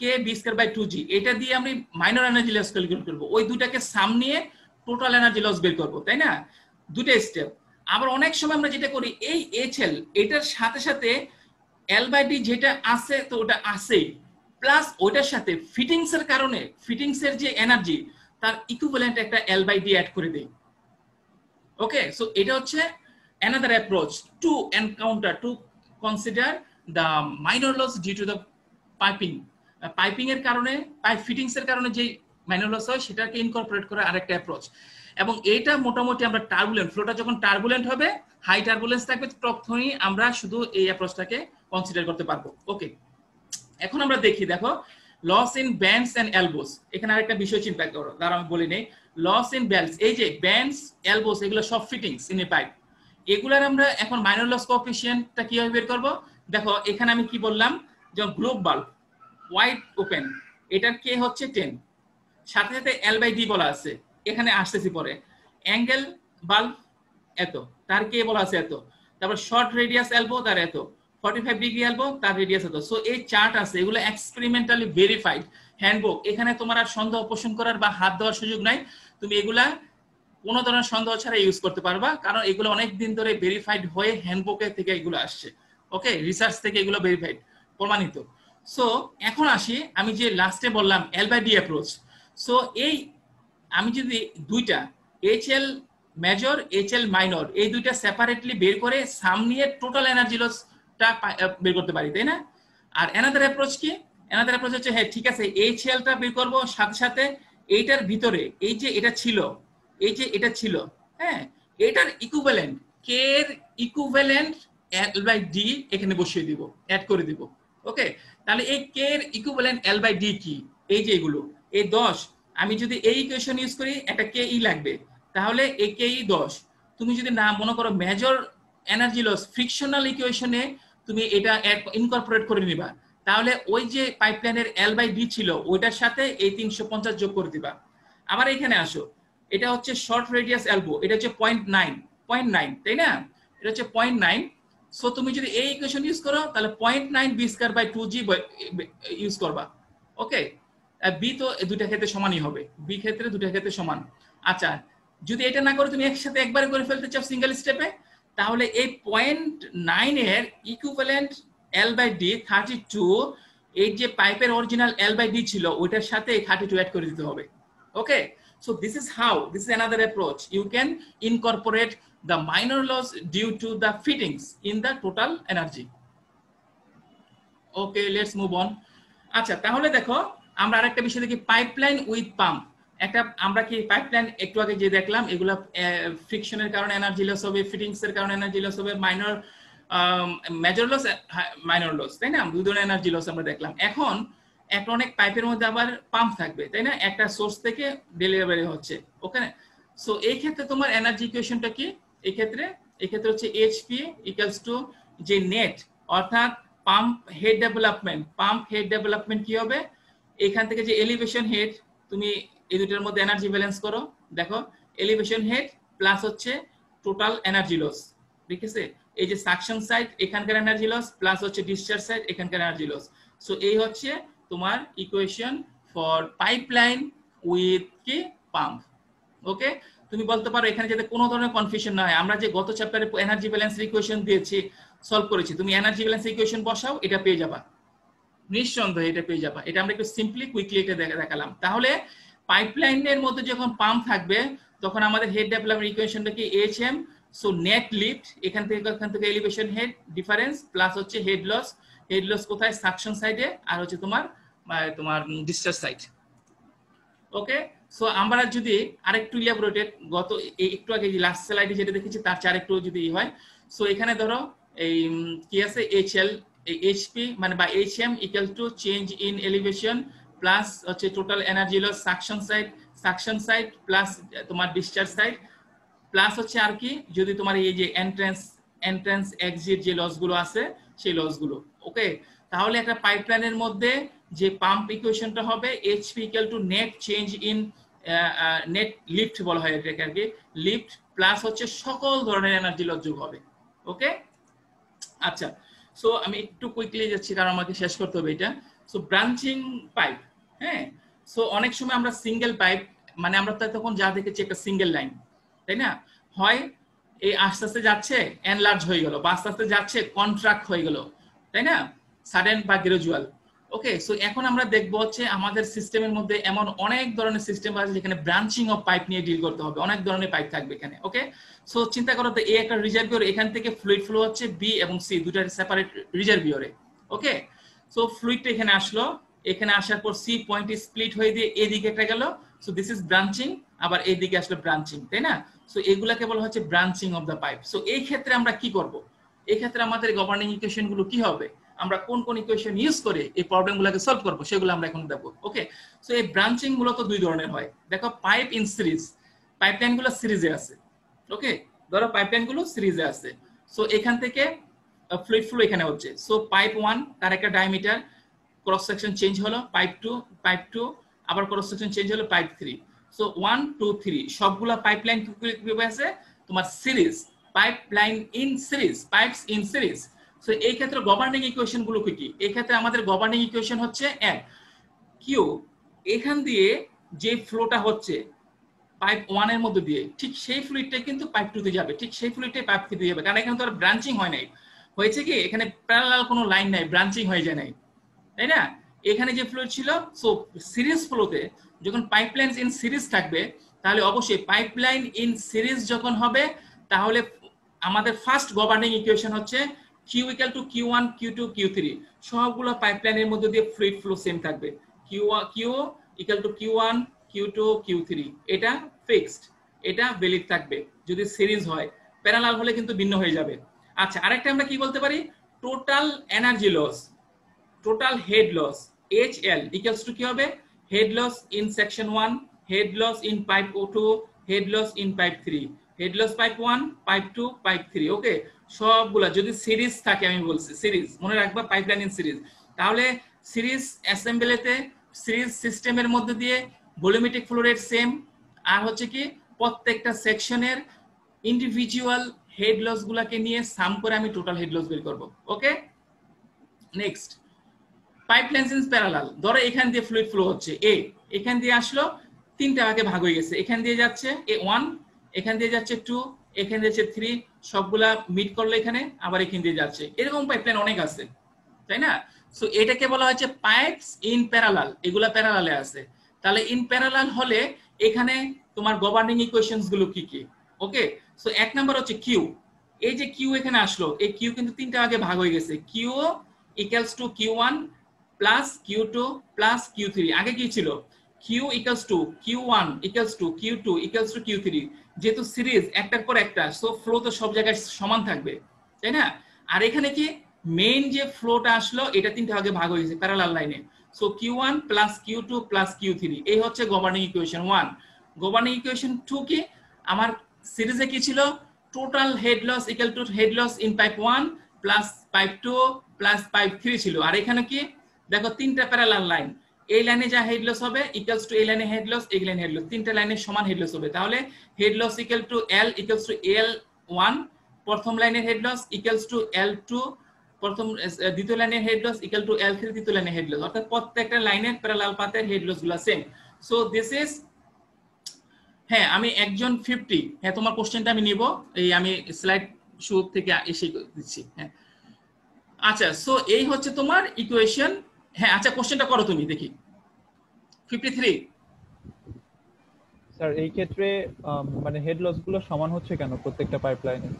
K V square by 2g, এটা দিয়ে আমি মাইনর এনার্জি লস ক্যালকুলেট করব। ওই দুটাকে সাম নিয়ে টোটাল এনার্জি লস বের করব, তাই না? দুটো স্টেপ। আবার অনেক সময় আমরা যেটা করি, এই এইচ এল এটার সাথে সাথে এল বাই ডি যেটা আছে তো ওটা আছেই, প্লাস ওইটার সাথে ফিটিংস এর কারণে ফিটিংস এর যে এনার্জি, তার ইকুইভ্যালেন্ট একটা এল বাই ডি অ্যাড করে দেই। ওকে, সো এটা হচ্ছে another approach to encounter, to consider the minor loss due to the piping. Piping এর কারণে, পাইপ ফিটিংস এর কারণে যে মাইনর লস হয়, সেটাকে ইনকর্পোরেট করা আরেকটা অ্যাপ্রোচ। এবং এইটা মোটামুটি আমরা টার্বুলেন্ট ফ্লোটা যখন টার্বুলেন্ট হবে, হাই টার্বুলেন্স থাকবে, তখনই আমরা শুধু এই অ্যাপ্রোচটাকে কনসিডার করতে পারবো। ওকে, এখন আমরা দেখি, দেখো লস ইন ব্যান্ডস এন্ড এলবোস। এখানে আরেকটা বিষয় চিন্তা করো, তার আমি বলি নেই। লস ইন ব্যান্ডস, এই যে ব্যান্ডস এলবোস, এগুলো সব ফিটিংস ইন এ পাইপ। এগুলার আমরা এখন মাইনর লস কোএফিসিয়েন্টটা কিভাবে বের করব? দেখো এখানে আমি কি বললাম, যেমন গ্লোব বাল্ব ওয়াইড ওপেন, এটার কে হচ্ছে 10, সাথে সাথে এল বাই ডি বলা আছে, এখানে আসতেছি পরে। অ্যাঙ্গেল বাল্ব এত, তার কে বলা আছে এত। তারপর শর্ট রেডিয়াস এলবো, তার এত। 45 ডিগ্রি এলবো, তার রেডিয়াস এত। সো এই চার্ট আছে, এগুলো এক্সপেরিমেন্টালি ভেরিফাইড হ্যান্ডবুক। এখানে তোমার আর সন্দেহ পোষণ করার বা হাত দেওয়ার সুযোগ নাই, তুমি এগুলা কোনো ধরনের সন্দেহ ছাড়া ইউজ করতে পারবা, কারণ এগুলো অনেক দিন ধরে ভেরিফাইড হয়ে হ্যান্ডবুকের থেকে এগুলো আসছে। ওকে, রিসার্চ থেকে এগুলো ভেরিফাইড, প্রমাণিত। সো এখন আসি, আমি যে লাস্টে বললাম L by D approach. So এই আমি যদি দুইটা H L major H L minor এই দুইটা সেপারেটলি বের করে সাম নিয়ে টোটাল এনার্জি লসটা বের করতে পারি, তাই না? আর অ্যানাদার অ্যাপ্রোচ কি, অ্যানাদার অ্যাপ্রোচ হচ্ছে, হ্যাঁ ঠিক আছে, এইচ এলটা বের করব, সাথে সাথে এইটার ভিতরে এই যে এটা ছিল, এই যে এটা ছিল, হ্যাঁ, এটার ইকুইভ্যালেন্ট, কে এর ইকুইভ্যালেন্ট এল বাই ডি এখানে বসিয়ে দিব, অ্যাড করে দিব। ওকে, তাহলে এই কে এর ইকুইভ্যালেন্ট এল বাই ডি কি, এই যে এগুলো, এই 10, আমি যদি এই ইকুয়েশন ইউজ করি, একটা কে ই লাগবে, তাহলে এই কে ই 10। তুমি যদি না মনে করো মেজর এনার্জি লস ফ্রিকশনাল ইকুয়েশনে তুমি এটা ইনকর্পোরেট করে নিবা, তাহলে ওই যে পাইপলাইনের এল বাই ডি ছিল, ওইটার সাথে এই 350 যোগ করে দিবা। আবার এখানে আসো, এটা হচ্ছে শর্ট রেডিয়াস এলবো, এটা হচ্ছে 0.9, তাই না? এটা হচ্ছে 0.9। সো তুমি যদি এই ইকুয়েশন ইউজ করো, তাহলে 0.9 B square by 2g use করবা। ওকে, বি তো দুইটা ক্ষেত্রে সমানই হবে, বি ক্ষেত্রে দুইটা ক্ষেত্রে সমান। আচ্ছা, যদি এটা না করে তুমি একসাথে একবারে করে ফেলতে চাও সিঙ্গেল স্টেপে, তাহলে এই 0.9 এর ইকুইভ্যালেন্ট এল বাই ডি 32, এই যে পাইপের অরিজিনাল এল বাই ডি ছিল, ওইটার সাথে 32 অ্যাড করে দিতে হবে। ওকে, So this is another approach. You can incorporate the minor loss due to the fittings in the total energy. Okay, let's move on. আচ্ছা, তাহলে দেখো আমরা আরেকটা বিষয় দেখি, পাইপলাইন উইথ পাম্প। একটা আমরা কি পাইপলাইন একটু আগে যে দেখলাম, এগুলা ফ্রিকশনের কারণে এনার্জি লস হবে, ফিটিংস এর কারণে এনার্জি লস হবে, minor major loss, minor loss, তাই না? দুই ধরনের এনার্জি লস আমরা দেখলাম। এখন একটা অনেক পাইপের মধ্যে আবার পাম্প থাকবে, তাই না? একটা সোর্স থেকে ডেলিভারি হচ্ছে, ওকে। সো এই ক্ষেত্রে তোমার এনার্জি ইকুয়েশনটা কি? এই ক্ষেত্রে হচ্ছে এইচপি ইকুয়ালস টু যে নেট, অর্থাৎ পাম্প হেড ডেভেলপমেন্ট কি হবে? এখান থেকে যে এলিভেশন হেড, তুমি এই দুটোর মধ্যে এনার্জি ব্যালেন্স করো, দেখো এলিভেশন হেড প্লাস হচ্ছে টোটাল এনার্জি লস, ঠিক আছে? এই যে সাকশন সাইড এখানকার এনার্জি লস প্লাস হচ্ছে ডিসচার্জ সাইড এখানকার এনার্জি লস। সো এই হচ্ছে তোমার ইকুয়েশন ফর পাইপলাইন উইথ কি পাম্প, ওকে। তুমি বলতে পারো এখানে যাতে কোনো ধরনের কনফিউশন না হয়, আমরা যে গত চ্যাপ্টারে এনার্জি ব্যালেন্স ইকুয়েশন দিয়েছি, সলভ করেছি, তুমি এনার্জি ব্যালেন্স ইকুয়েশন বসাও, এটা পেয়ে যাবা, নিঃসন্দেহে এটা পেয়ে যাবা। এটা আমরা একটু সিম্পলি কুইকলি এটা দেখালাম। তাহলে পাইপলাইনের মধ্যে যখন পাম্প থাকবে তখন আমাদের হেড ডেভেলপমেন্ট ইকুয়েশনটা কি? এইচএম। সো নেট লিফট এখান থেকে এলিভেশন হেড ডিফারেন্স প্লাস হচ্ছে হেড লস কোথায়? সাকশন সাইডে, আর হচ্ছে তোমার ডিসচার্জ সাইড, ওকে। সো আমরা যদি আরেকটু ইলাবোরেটেড গত একটু আগে যে লাস্ট স্লাইডে যেটা দেখেছি তার চেয়ে আরেকটু যদি হয়, সো এখানে ধরো এই কি আছে? এইচএল এইচপি মানে বা HM equal to change in elevation plus হচ্ছে total energy loss suction side plus তোমার ডিসচার্জ সাইড প্লাস হচ্ছে আর কি যদি তোমার এই যে এন্ট্রান্স এক্সিট যে লসগুলো আছে সেই লসগুলো, ওকে। তাহলে একটা পাইপলাইনের মধ্যে যে পাম্প ইকুয়েশনটা হবে HP equal to net change in net lift বলা হয় এটাকে আর কি, লিফট প্লাস হচ্ছে সকল ধরনের এনার্জি লস যোগ হবে, ওকে। আচ্ছা, সো আমি একটু কুইকলি যাচ্ছি কারণ আমাকে শেষ করতে হবে এটা। সো ব্রাঞ্চিং পাইপ, হ্যাঁ। সো অনেক সময় আমরা সিঙ্গেল পাইপ মানে আমরা তখন যা দেখেছি একটা সিঙ্গেল লাইন, তাই না? হয় এই আস্তে আস্তে যাচ্ছে এনলার্জ হয়ে গেল, বা আস্তে আস্তে যাচ্ছে কন্ট্রাক্ট হয়ে গেল, তাই না? সাডেন বা গ্রাজুয়াল, ওকে। সো এখন আমরা দেখবো হচ্ছে আমাদের সিস্টেমের মধ্যে এমন অনেক ধরনের সিস্টেম আছে যেখানে ব্রাঞ্চিং অফ পাইপ নিয়ে ডিল করতে হবে, অনেক ধরনের পাইপ থাকবে এখানে, ওকে। সো চিন্তা করো তো, এ একটা রিজার্ভিয়র, এখান থেকে ফ্লুইড ফ্লো হচ্ছে বি এবং সি দুটার সেপারেট রিজার্ভিয়রে, ওকে। সো ফ্লুইডটা এখানে আসলো, এখানে আসার পর সি পয়েন্টে স্প্লিট হয়ে দিয়ে এদিকে একটা গেল, সো দিস ইজ ব্রাঞ্চিং, আবার এইদিকে আসলো ব্রাঞ্চিং, তাই না? সো এগুলাকে বলা হচ্ছে branching of the pipe. So এই ক্ষেত্রে আমরা কি করব? এই ক্ষেত্রে আমাদের গভর্নিং ইকুয়েশন গুলো কি হবে, আমরা কোন কোন ইকুয়েশন ইউজ করে এই প্রবলেমগুলোকে সলভ করব সেগুলো আমরা এখন দেখব, ওকে। সো এই ব্রাঞ্চিং মূলত দুই ধরনের হয়। দেখো পাইপ ইন সিরিজ, পাইপলাইনগুলো সিরিজে আছে, ওকে। ধরো পাইপলাইনগুলো সিরিজে আছে, সো এখান থেকে ফ্লুইড ফ্লো এখানে হচ্ছে। সো পাইপ 1 তার একটা ডায়ামিটার, ক্রস সেকশন চেঞ্জ হলো, পাইপ 2 আবার ক্রস সেকশন চেঞ্জ হলো, পাইপ 3। সো 1 2 3 সবগুলা পাইপলাইন কিভাবে আছে? তোমার series, pipeline in series, pipes in series. So এই ক্ষেত্রে গভর্নিং ইকুয়েশন গুলো কি? এই ক্ষেত্রে আমাদের গভর্নিং ইকুয়েশন হচ্ছে এক কিউ, এখান দিয়ে যে ফ্লোটা হচ্ছে পাইপ 1 এর মধ্যে দিয়ে, ঠিক সেই ফ্লুইডটাই কিন্তু পাইপ 2 তে যাবে, ঠিক সেই ফ্লুইডটাই পাইপ 3 তে যাবে, কারণ এখানে তো আর ব্রাঞ্চিং হয় নাই, হয়েছে কি এখানে প্যারালাল কোনো লাইন নাই, ব্রাঞ্চিং হয়ে যায় নাই, তাই না? এখানে যে ফ্লুইড ছিল, সো সিরিজ ফ্লোতে যখন পাইপলাইন ইন সিরিজ থাকবে তাহলে অবশ্যই পাইপলাইন ইন সিরিজ যখন হবে তাহলে আমাদের ফার্স্ট গভর্নিং ইকুয়েশন হচ্ছে কিউ ইকুয়াল টু কিউ1 কিউ2 কিউ3, সবগুলো পাইপলাইনের মধ্যে দিয়ে ফ্লুইড ফ্লো সেম থাকবে, কিউ ইকুয়াল টু কিউ1 কিউ2 কিউ3, এটা ফিক্সড, এটা ভ্যালিড থাকবে যদি সিরিজ হয়। প্যারালাল হলে কিন্তু ভিন্ন হয়ে যাবে। আচ্ছা, আরেকটা আমরা কি বলতে পারি? Total energy loss, total head loss HL equals to কি হবে? Head loss in section 1, head loss in pipe 2, head loss in pipe 3, head loss pipe 1, pipe 2, pipe 3, okay. সবগুলা যদি সিরিজ থাকে, আমি বলছি সিরিজ, মনে রাখবা পাইপলাইন ইন সিরিজ, তাহলে সিরিজ অ্যাসেম্বলিতে সিরিজ সিস্টেমের মধ্যে দিয়ে ভলিউমেট্রিক ফ্লো রেট সেম, আর হচ্ছে কি প্রত্যেকটা সেকশনের ইন্ডিভিজুয়াল হেড লস গুলাকে নিয়ে সাম করে আমি টোটাল হেড লস বের করব, ওকে। নেক্সট, পাইপলাইনস ইন প্যারালাল, ধরো এখান দিয়ে ফ্লুইড ফ্লো হচ্ছে এ, এখান দিয়ে আসলো, তিনটা ভাগে ভাগ হয়ে গেছে, এখান দিয়ে যাচ্ছে A1, এখান দিয়ে যাচ্ছে 2, এখান দিয়ে যাচ্ছে 3, সবগুলা মিট করলো এখানে, আবার এখান দিয়ে যাচ্ছে, এরকম পাইপলাইন অনেক আছে, তাই না? সো এটাকে বলা হচ্ছে পাইপস ইন প্যারালাল, এগুলা প্যারালালে আছে। তাহলে ইন প্যারালাল হলে এখানে তোমার গভর্নিং ইকুয়েশনস গুলো কি কি। ওকে, সো এক নাম্বার হচ্ছে কিউ। এই যে কিউ এখানে আসলো, এই কিউ কিন্তু তিনটা আগে ভাগ হয়ে গেছে। Q equals to Q one plus Q two plus কিউ3। আগে কি ছিল? Q equals to Q one equals to Q two equals to কিউ3। যেহেতু সিরিজ একটার পর একটা, সো ফ্লো তো সব জায়গায় সমান থাকবে, তাই না? আর এখানে কি মেইন যে ফ্লোটা আসলো, এটা তিনটা আগে ভাগ হয়ে গেছে প্যারালাল লাইনে। সো কিউ1 প্লাস কিউ2 প্লাস কিউ3, এই হচ্ছে গভর্নিং ইকুয়েশন 1। গভর্নিং ইকুয়েশন 2 কি? আমার সিরিজে কি ছিল? Total head loss equal to head loss in pipe 1 plus pipe 2 plus pipe 3 ছিল। আর এখানে কি দেখো, তিনটা প্যারালাল লাইন, এই লাইনে যা হেড লস হবে ইকুয়ালস টু এই লাইনে হেড লস, এই লাইনে হেড লস, তিনটা লাইনের সমান হেড লস হবে। তাহলে head loss equal to L equals to L one প্রথম লাইনের head loss equals to L two প্রথম, দ্বিতীয় লাইনের হেড লস ইকুয়াল টু এল3 তৃতীয় লাইনের হেড লস। অর্থাৎ প্রত্যেকটা লাইনের প্যারালাল পাথের হেড লস গুলো সেম। সো দিস ইজ, হ্যাঁ আমি একজন 50, হ্যাঁ তোমার কোশ্চেনটা আমি নিব, এই আমি স্লাইড শো থেকে এসে দিচ্ছি। হ্যাঁ আচ্ছা, সো এই হচ্ছে তোমার ইকুয়েশন। হ্যাঁ আচ্ছা, কোশ্চেনটা করো তুমি দেখি। 53। স্যার এই ক্ষেত্রে মানে হেড লস গুলো সমান হচ্ছে কেন প্রত্যেকটা পাইপলাইনে?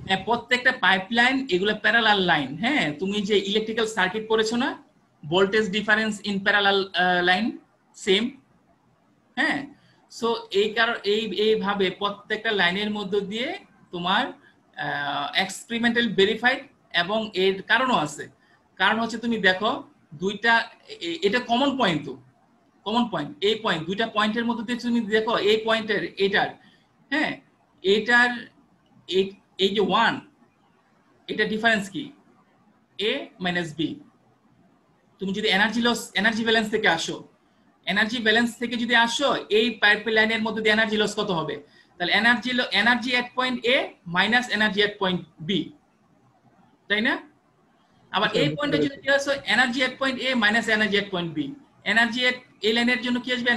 হ্যাঁ প্রত্যেকটা পাইপলাইন এগুলো প্যারালাল লাইন। হ্যাঁ তুমি যে ইলেকট্রিক্যাল সার্কিট পড়েছো না, voltage difference in parallel line same. হ্যাঁ সো এই কারণ এইভাবে প্রত্যেকটা লাইনের মধ্য দিয়ে তোমার এক্সপেরিমেন্টাল ভেরিফাইড, এবং এর কারণও আছে। কারণ হচ্ছে তুমি দেখো দুইটা, এটা কমন পয়েন্ট, তো কমন পয়েন্ট এই পয়েন্ট, দুইটা পয়েন্টের মধ্যে দিয়ে তুমি দেখো এই পয়েন্টের এটার, হ্যাঁ এটার এই যে 1, এটা ডিফারেন্স কি? এ মাইনাস বি। তুমি যদি এনার্জি লস এনার্জি ব্যালেন্স থেকে আসো, এনার্জি ব্যালেন্স থেকে যদি আসো, এই পাইপলাইনের মধ্যে দিয়ে এনার্জি লস কত হবে? তাহলে এনার্জি এট পয়েন্ট এ মাইনাস এনার্জি এট পয়েন্ট বি, তাই না? আবার এই পয়েন্টে যদি আসো, এনার্জি এট পয়েন্ট এ মাইনাস এনার্জি এট পয়েন্ট বি, এনার্জি এট এই লাইনের জন্য কি আসবে?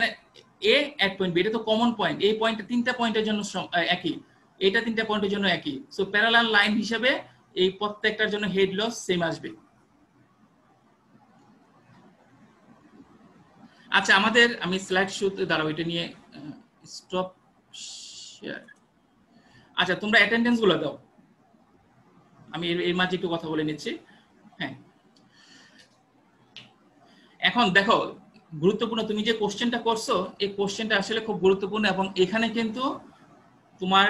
এ এট পয়েন্ট বি। এটা তো কমন পয়েন্ট, এই পয়েন্টে তিনটা পয়েন্টের জন্য একই, এটা তিনটা পয়েন্টের জন্য একই। সো প্যারালাল লাইন হিসেবে এই প্রত্যেকটার জন্য হেড লস সেম আসবে। আচ্ছা আমাদের, আমি স্লাইড শোতে দাঁড়াও, এটা নিয়ে স্টপ শেয়ার। আচ্ছা তোমরা অ্যাটেন্ডেন্স গুলো দাও, আমি এর মাঝে একটু কথা বলে নিচ্ছি। হ্যাঁ এখন দেখো গুরুত্বপূর্ণ, তুমি যে কোশ্চেনটা করছো এই কোশ্চেনটা আসলে খুব গুরুত্বপূর্ণ, এবং এখানে কিন্তু তোমার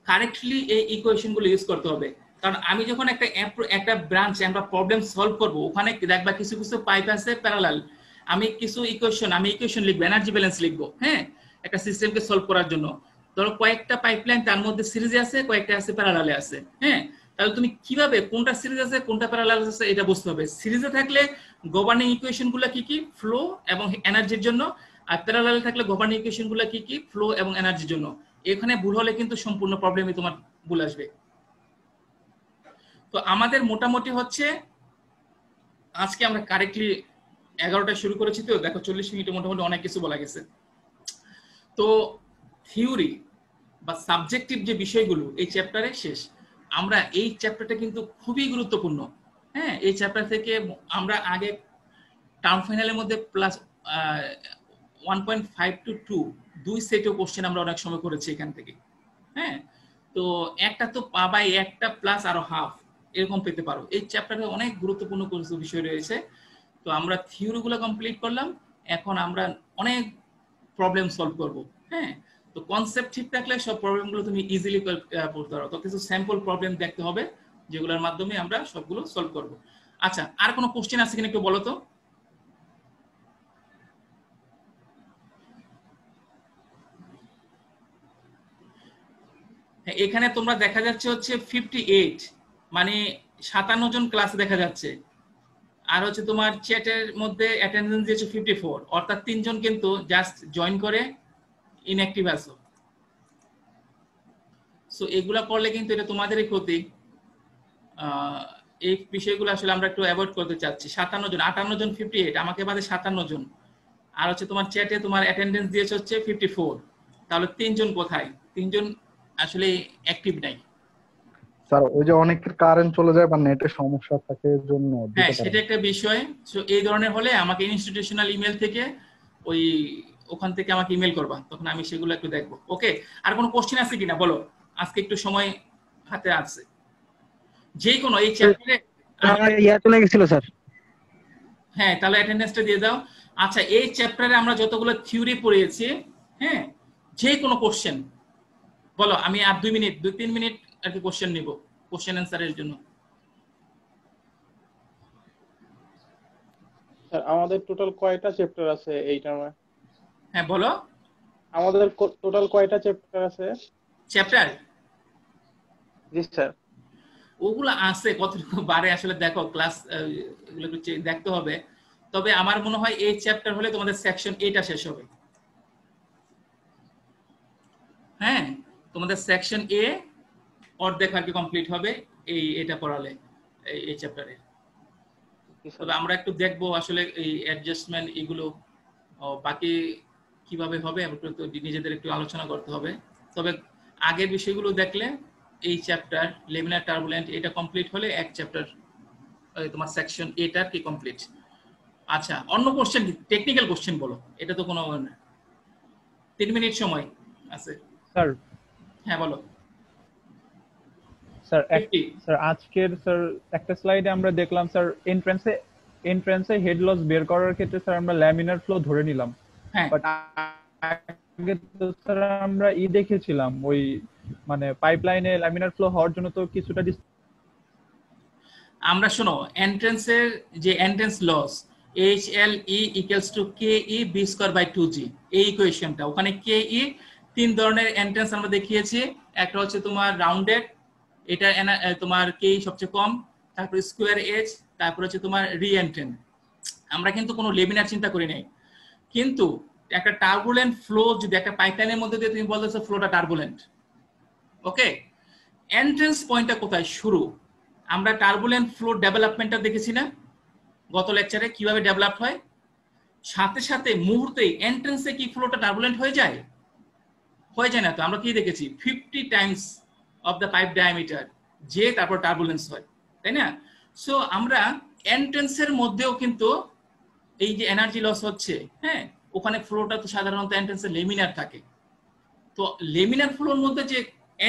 কারেক্টলি এই ইকুয়েশন গুলো ইউজ করতে হবে। কারণ আমি যখন একটা ব্রাঞ্চে আমরা প্রবলেম সলভ করব, ওখানে দেখবা কিছু কিছু পাইপ আছে প্যারালাল, আমি কিছু ইকুয়েশন লিখবো, এনার্জি ব্যালেন্স লিখবো, হ্যাঁ একটা সিস্টেমকে সলভ করার জন্য। ধরো কয়েকটা পাইপলাইন, তার মধ্যে সিরিজে আছে, কয়েকটা আছে প্যারালালে আছে। হ্যাঁ তাহলে তুমি কিভাবে কোনটা সিরিজ আছে কোনটা প্যারালাল আছে এটা বুঝতে হবে। সিরিজে থাকলে গভর্নিং ইকুয়েশন গুলো কি কি? ফ্লো এবং এনার্জির জন্য। আর প্যারালালে থাকলে গভর্নিং ইকুয়েশন গুলো কি কি? ফ্লো এবং এনার্জির জন্য। এখানে ভুল হলে কিন্তু সম্পূর্ণ প্রবলেমই তোমার ভুল আসবে। তো আমাদের মোটামুটি হচ্ছে আজকে আমরা কারেক্টলি 11টায় শুরু করেছি, তো দেখো 40 মিনিটে মোটামুটি অনেক কিছু বলা গেছে। তো থিওরি বা সাবজেক্টিভ যে বিষয়গুলো এই চ্যাপ্টারে শেষ। আমরা এই চ্যাপ্টারটা কিন্তু খুবই গুরুত্বপূর্ণ। হ্যাঁ এই চ্যাপ্টার থেকে আমরা আগে টার্ম ফাইনালের মধ্যে প্লাস 1.5 to 2 দুই সেটও কোশ্চেন আমরা অনেক সময় করেছি এখান থেকে। হ্যাঁ তো একটা তো পাবাই, একটা প্লাস আরো হাফ এরকম পেতে পারো। এই চ্যাপ্টারে অনেক গুরুত্বপূর্ণ কিছু বিষয় রয়েছে। তো আমরা থিওরি গুলো কমপ্লিট করলাম, এখন আমরা অনেক প্রবলেম সলভ করব। হ্যাঁ তো কনসেপ্ট ঠিক থাকলে সব প্রবলেম গুলো তুমি ইজিলি করতে পারো। তো কিছু স্যাম্পল প্রবলেম দেখতে হবে যেগুলোর মাধ্যমে আমরা সবগুলো সলভ করব। আচ্ছা আর কোনো কোশ্চেন আছে কিনা একটু বলো তো। এখানে তোমরা দেখা যাচ্ছে হচ্ছে 58, মানে 57 জন ক্লাসে দেখা যাচ্ছে। আর হচ্ছে তোমার চ্যাটের মধ্যে অ্যাটেন্ডেন্স দিয়েছে 54, অর্থাৎ 3 জন কিন্তু জাস্ট জয়েন করে ইনঅ্যাক্টিভ আছো। সো এগুলা করলে কিন্তু এটা তোমাদেরই ক্ষতি। এই বিষয়গুলো আসলে আমরা একটু অ্যাভয়েড করতে চাচ্ছি। 57 জন, 58 জন 58, আমাকে বাদে 57 জন। আর হচ্ছে তোমার চ্যাটে তোমার অ্যাটেন্ডেন্স দিয়েছে হচ্ছে 54, তাহলে 3 জন কোথায়? 3 জন আসলে অ্যাক্টিভ নাই। স্যার ওই যে অনেকের কারেন্ট চলে যায় বা নেটের সমস্যা থাকে এর জন্য। হ্যাঁ সেটা একটা বিষয়। সো এই ধরনের হলে আমাকে ইনস্টিটিউশনাল ইমেল থেকে ওই ওখান থেকে আমাকে ইমেল করবা, তখন আমি সেগুলো একটু দেখবো। ওকে, আর কোনো কোশ্চেন আছে কিনা বলো, আজকে একটু সময় হাতে আছে। যে কোনো এই চ্যাপ্টারে ইয়া চলে গেছিল স্যার। হ্যাঁ, তাহলে অ্যাটেন্ডেন্সটা দিয়ে দাও। আচ্ছা, এই চ্যাপ্টারে আমরা যতগুলো থিওরি পড়িয়েছি, হ্যাঁ, যে কোনো কোশ্চেন বলো, আমি আর 2-3 মিনিট আর কি কোশ্চেন নিব কোশ্চেন অ্যান্সারের জন্য। স্যার আমাদের টোটাল কয়টা চ্যাপ্টার আছে এই টার্মে? হ্যাঁ বলো, আমাদের টোটাল কয়টা চ্যাপ্টার আছে? চ্যাপ্টার জি স্যার। ওগুলো আছে কতটুকু বারে আসলে দেখো, ক্লাস এগুলো একটু দেখতে হবে। তবে আমার মনে হয় এই চ্যাপ্টার হলে তোমাদের সেকশন 8টা শেষ হবে। হ্যাঁ, তোমাদের সেকশন এ অর্ধেক আর কি কমপ্লিট হবে এটা পড়ালে, এই চ্যাপ্টারে। তবে আমরা একটু দেখবো আসলে এই অ্যাডজাস্টমেন্ট এগুলো বাকি কিভাবে হবে, একটু নিজেদের একটু আলোচনা করতে হবে। তবে আগের বিষয়গুলো দেখলে এই চ্যাপ্টার লেমিনার টার্বুলেন্ট এটা কমপ্লিট হলে এক চ্যাপ্টার তোমার সেকশন এটার কি কমপ্লিট। আচ্ছা, অন্য কোশ্চেন, টেকনিক্যাল কোশ্চেন বলো, এটা তো কোনো 3 মিনিট সময় আছে। স্যার হ্যাঁ বলো। স্যার 50 স্যার আজকের স্যার একটা স্লাইডে আমরা দেখলাম স্যার এন্ট্রান্সে হেড লস বের করার ক্ষেত্রে স্যার আমরা ল্যামিনার ফ্লো ধরে নিলাম। হ্যাঁ, বাট আগে তো স্যার আমরা দেখেছিলাম ওই মানে পাইপলাইনে ল্যামিনার ফ্লো হওয়ার জন্য তো কিছুটা আমরা শোনো, এন্ট্রান্সের যে entrance loss HLE equals to KE B square by 2G, এই ইকুয়েশনটা ওখানে KE 3 ধরনের এন্ট্রান্স আমরা দেখিয়েছি। একটা হচ্ছে তোমার রাউন্ডেড, এটা তোমার KE সবচেয়ে কম, তারপর স্কোয়ার এজ, তারপর হচ্ছে তোমার রিএন্ট্রেন্ট। আমরা কিন্তু কোনো লেমিনার চিন্তা করি নাই। কিন্তু একটা টার্বুলেন্ট ফ্লো যদি একটা পাইপলাইনের মধ্যে দিয়ে তুমি বলতেছো ফ্লোটা টার্বুলেন্ট, ওকে, এন্ট্রান্স পয়েন্টটা কোথায় শুরু? আমরা টার্বুলেন্ট ফ্লো ডেভেলপমেন্টটা দেখেছি না গত লেকচারে, কিভাবে ডেভেলপ হয়। সাথে সাথে মুহূর্তেই এন্ট্রান্সে কি ফ্লোটা টার্বুলেন্ট হয়ে যায়? হয়ে যায় না তো। আমরা কি দেখেছি 50 Times of the pipe diameter যে তারপর টার্বুলেন্স হয়, তাই না? সো আমরা এন্ট্রান্সের মধ্যেও কিন্তু এই যে এনার্জি লস হচ্ছে, হ্যাঁ, ওখানে ফ্লোটা তো সাধারণত এন্ট্রান্সে লেমিনার থাকে। তো লেমিনার ফ্লোর মধ্যে যে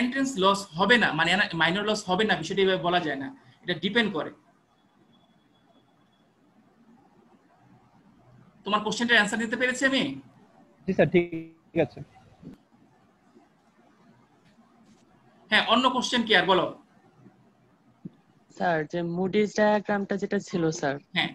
এন্ট্রান্স লস হবে না, মানে মাইনর লস হবে না, বিষয়টা এভাবে বলা যায় না, এটা ডিপেন্ড করে। তোমার কোশ্চেনটার অ্যান্সার দিতে পেরেছি আমি? জি স্যার, ঠিক আছে। হ্যাঁ, অন্য কোশ্চেন কি আর বলো। স্যার যে মুডিজ ডায়াগ্রামটা যেটা ছিল স্যার, হ্যাঁ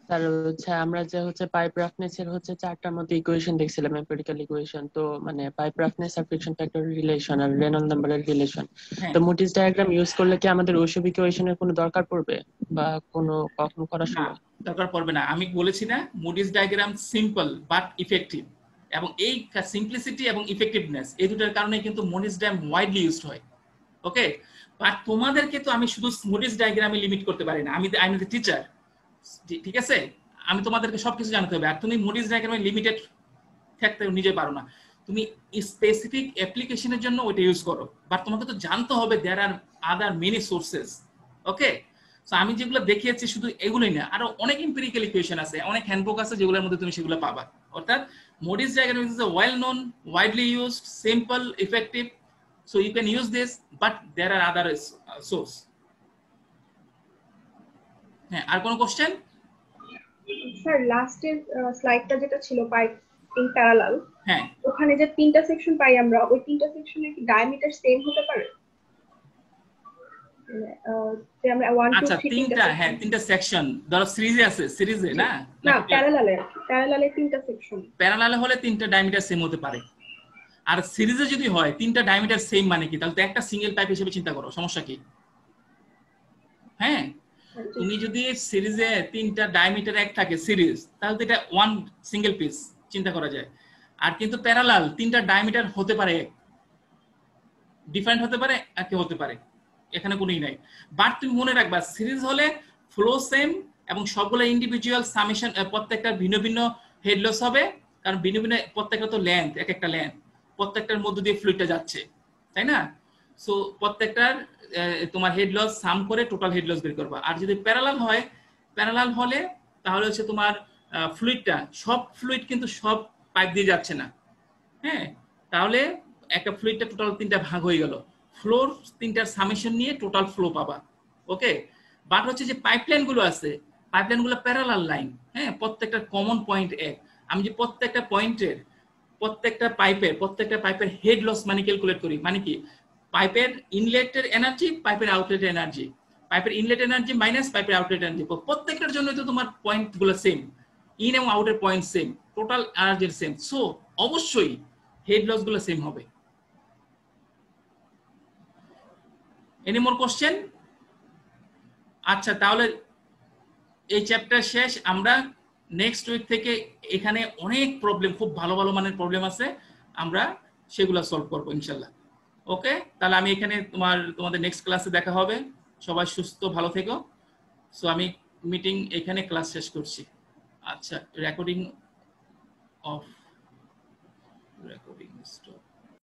স্যার হচ্ছে আমরা যে হচ্ছে পাইপ রাফনেসের হচ্ছে 4টার মতো ইকুয়েশন দেখছিলাম, এম্পিরিক্যাল ইকুয়েশন। তো মানে পাইপ রাফনেস আর ফ্রিকশন ফ্যাক্টর রিলেশন আর রেনল্ড নাম্বারের রিলেশন, হ্যাঁ, তো মুডিজ ডায়াগ্রাম ইউজ করলে কি আমাদের ওইসব ইকুয়েশনের কোনো দরকার পড়বে বা কোনো কখন করার না সময়? দরকার পড়বে না। আমি বলেছি না, Moody's diagram simple but effective, এবং এই সিম্পলিসিটি এবং ইফেক্টিভনেস এই দুটোর কারণে কিন্তু মুডিজ ডায়াগ্রাম ওয়াইডলি ইউজড হয়। ওকে, বাট তোমাদেরকে তো আমি শুধু মুডিজ ডায়াগ্রামে লিমিট করতে পারি না, আমি দ্য টিচার, ঠিক আছে? আমি তোমাদেরকে সবকিছু জানতে হবে, আর তুমি মুডিজ ডায়াগ্রামে লিমিটেড থাকতে নিজে পারো না, তুমি স্পেসিফিক অ্যাপ্লিকেশনের জন্য ওইটা ইউজ করো। বাট তোমাকে তো জানতে হবে দেয়ার আর আদার মেনি সোর্সেস। ওকে, সো আমি যেগুলো দেখিয়েছি শুধু এগুলোই না, আরো অনেক এম্পিরিক্যাল ইকুয়েশন আছে, অনেক হ্যান্ডবুক আছে যেগুলোর মধ্যে তুমি সেগুলো পাবা। অর্থাৎ Moody's diagram is a well known, widely used, simple, effective, so you can use this, but there are other source. হ্যাঁ, আর কোনো কোশ্চেন? স্যার লাস্টের স্লাইডটা যেটা ছিল পাইপ ইন প্যারালাল, হ্যাঁ, ওখানে যে 3টা সেকশন পাই আমরা, ওই 3টা সেকশনের কি ডায়ামিটার সেম হতে পারে? যে আমরা 1 2 আচ্ছা 3 তিনটা, হ্যাঁ 3টা সেকশন ধরো সিরিজে আছে, সিরিজে না, না প্যারালালে 3টা সেকশন। প্যারালালে হলে 3টা ডায়ামিটার সেম হতে পারে। আর সিরিজে যদি হয় 3টা ডায়ামিটার সেম মানে কি, তাহলে তো একটা সিঙ্গেল পাইপ হিসেবে চিন্তা করো, সমস্যা কি? হ্যাঁ, তুমি যদি সিরিজে 3টা ডায়ামিটার এক থাকে সিরিজ, তাহলে তো এটা ওয়ান সিঙ্গেল পিস চিন্তা করা যায়। আর কিন্তু প্যারালাল 3টা ডায়ামিটার হতে পারে, ডিফারেন্ট হতে পারে, একই হতে পারে, এখানে কোনোই নাই। বাট তুমি মনে রাখবা সিরিজ হলে ফ্লো সেম এবং সবগুলো ইন্ডিভিজুয়াল সামেশন, প্রত্যেকটা ভিন্ন ভিন্ন হেড লস হবে, কারণ ভিন্ন ভিন্ন প্রত্যেকটা তো লেন্থ, এক একটা লেন্থ, প্রত্যেকটার মধ্য দিয়ে ফ্লুইডটা যাচ্ছে, তাই না? সো প্রত্যেকটার তোমার হেড লস সাম করে টোটাল হেড লস বের করবা। আর যদি প্যারালাল হয়, প্যারালাল হলে তাহলে হচ্ছে তোমার ফ্লুইডটা, সব ফ্লুইড কিন্তু সব পাইপ দিয়ে যাচ্ছে না। হ্যাঁ, তাহলে একটা ফ্লুইডটা টোটাল 3টা ভাগ হয়ে গেল, ফ্লোর 3টার সামেশন নিয়ে টোটাল ফ্লো পাবা। ওকে, বাট হচ্ছে যে পাইপলাইন গুলো আছে, পাইপলাইন গুলো প্যারালাল লাইন। হ্যাঁ, প্রত্যেকটা কমন পয়েন্ট এক। আমি যে প্রত্যেকটা পয়েন্টের প্রত্যেকটা পাইপের হেড লস মানে ক্যালকুলেট করি, মানে কি পাইপের ইনলেটের এনার্জি, পাইপের আউটলেট এনার্জি, পাইপের ইনলেট এনার্জি মাইনাস পাইপের আউটলেট এনার্জি, প্রত্যেকটার জন্য তো তোমার পয়েন্ট গুলো সেম, ইন এবং আউটের point same, total energy same, so অবশ্যই হেড লস গুলো সেম হবে। Any more question? আচ্ছা, তাহলে এই চ্যাপ্টার শেষ। আমরা নেক্সট উইক থেকে এখানে অনেক প্রবলেম, খুব ভালো ভালো মানের প্রবলেম আছে, আমরা সেগুলো সলভ করবো ইনশাল্লাহ। ওকে, তাহলে আমি এখানে তোমাদের নেক্সট ক্লাসে দেখা হবে। সবাই সুস্থ ভালো থেকো। সো আমি মিটিং এখানে ক্লাস শেষ করছি। আচ্ছা, রেকর্ডিং অফ, রেকর্ডিং স্টপ।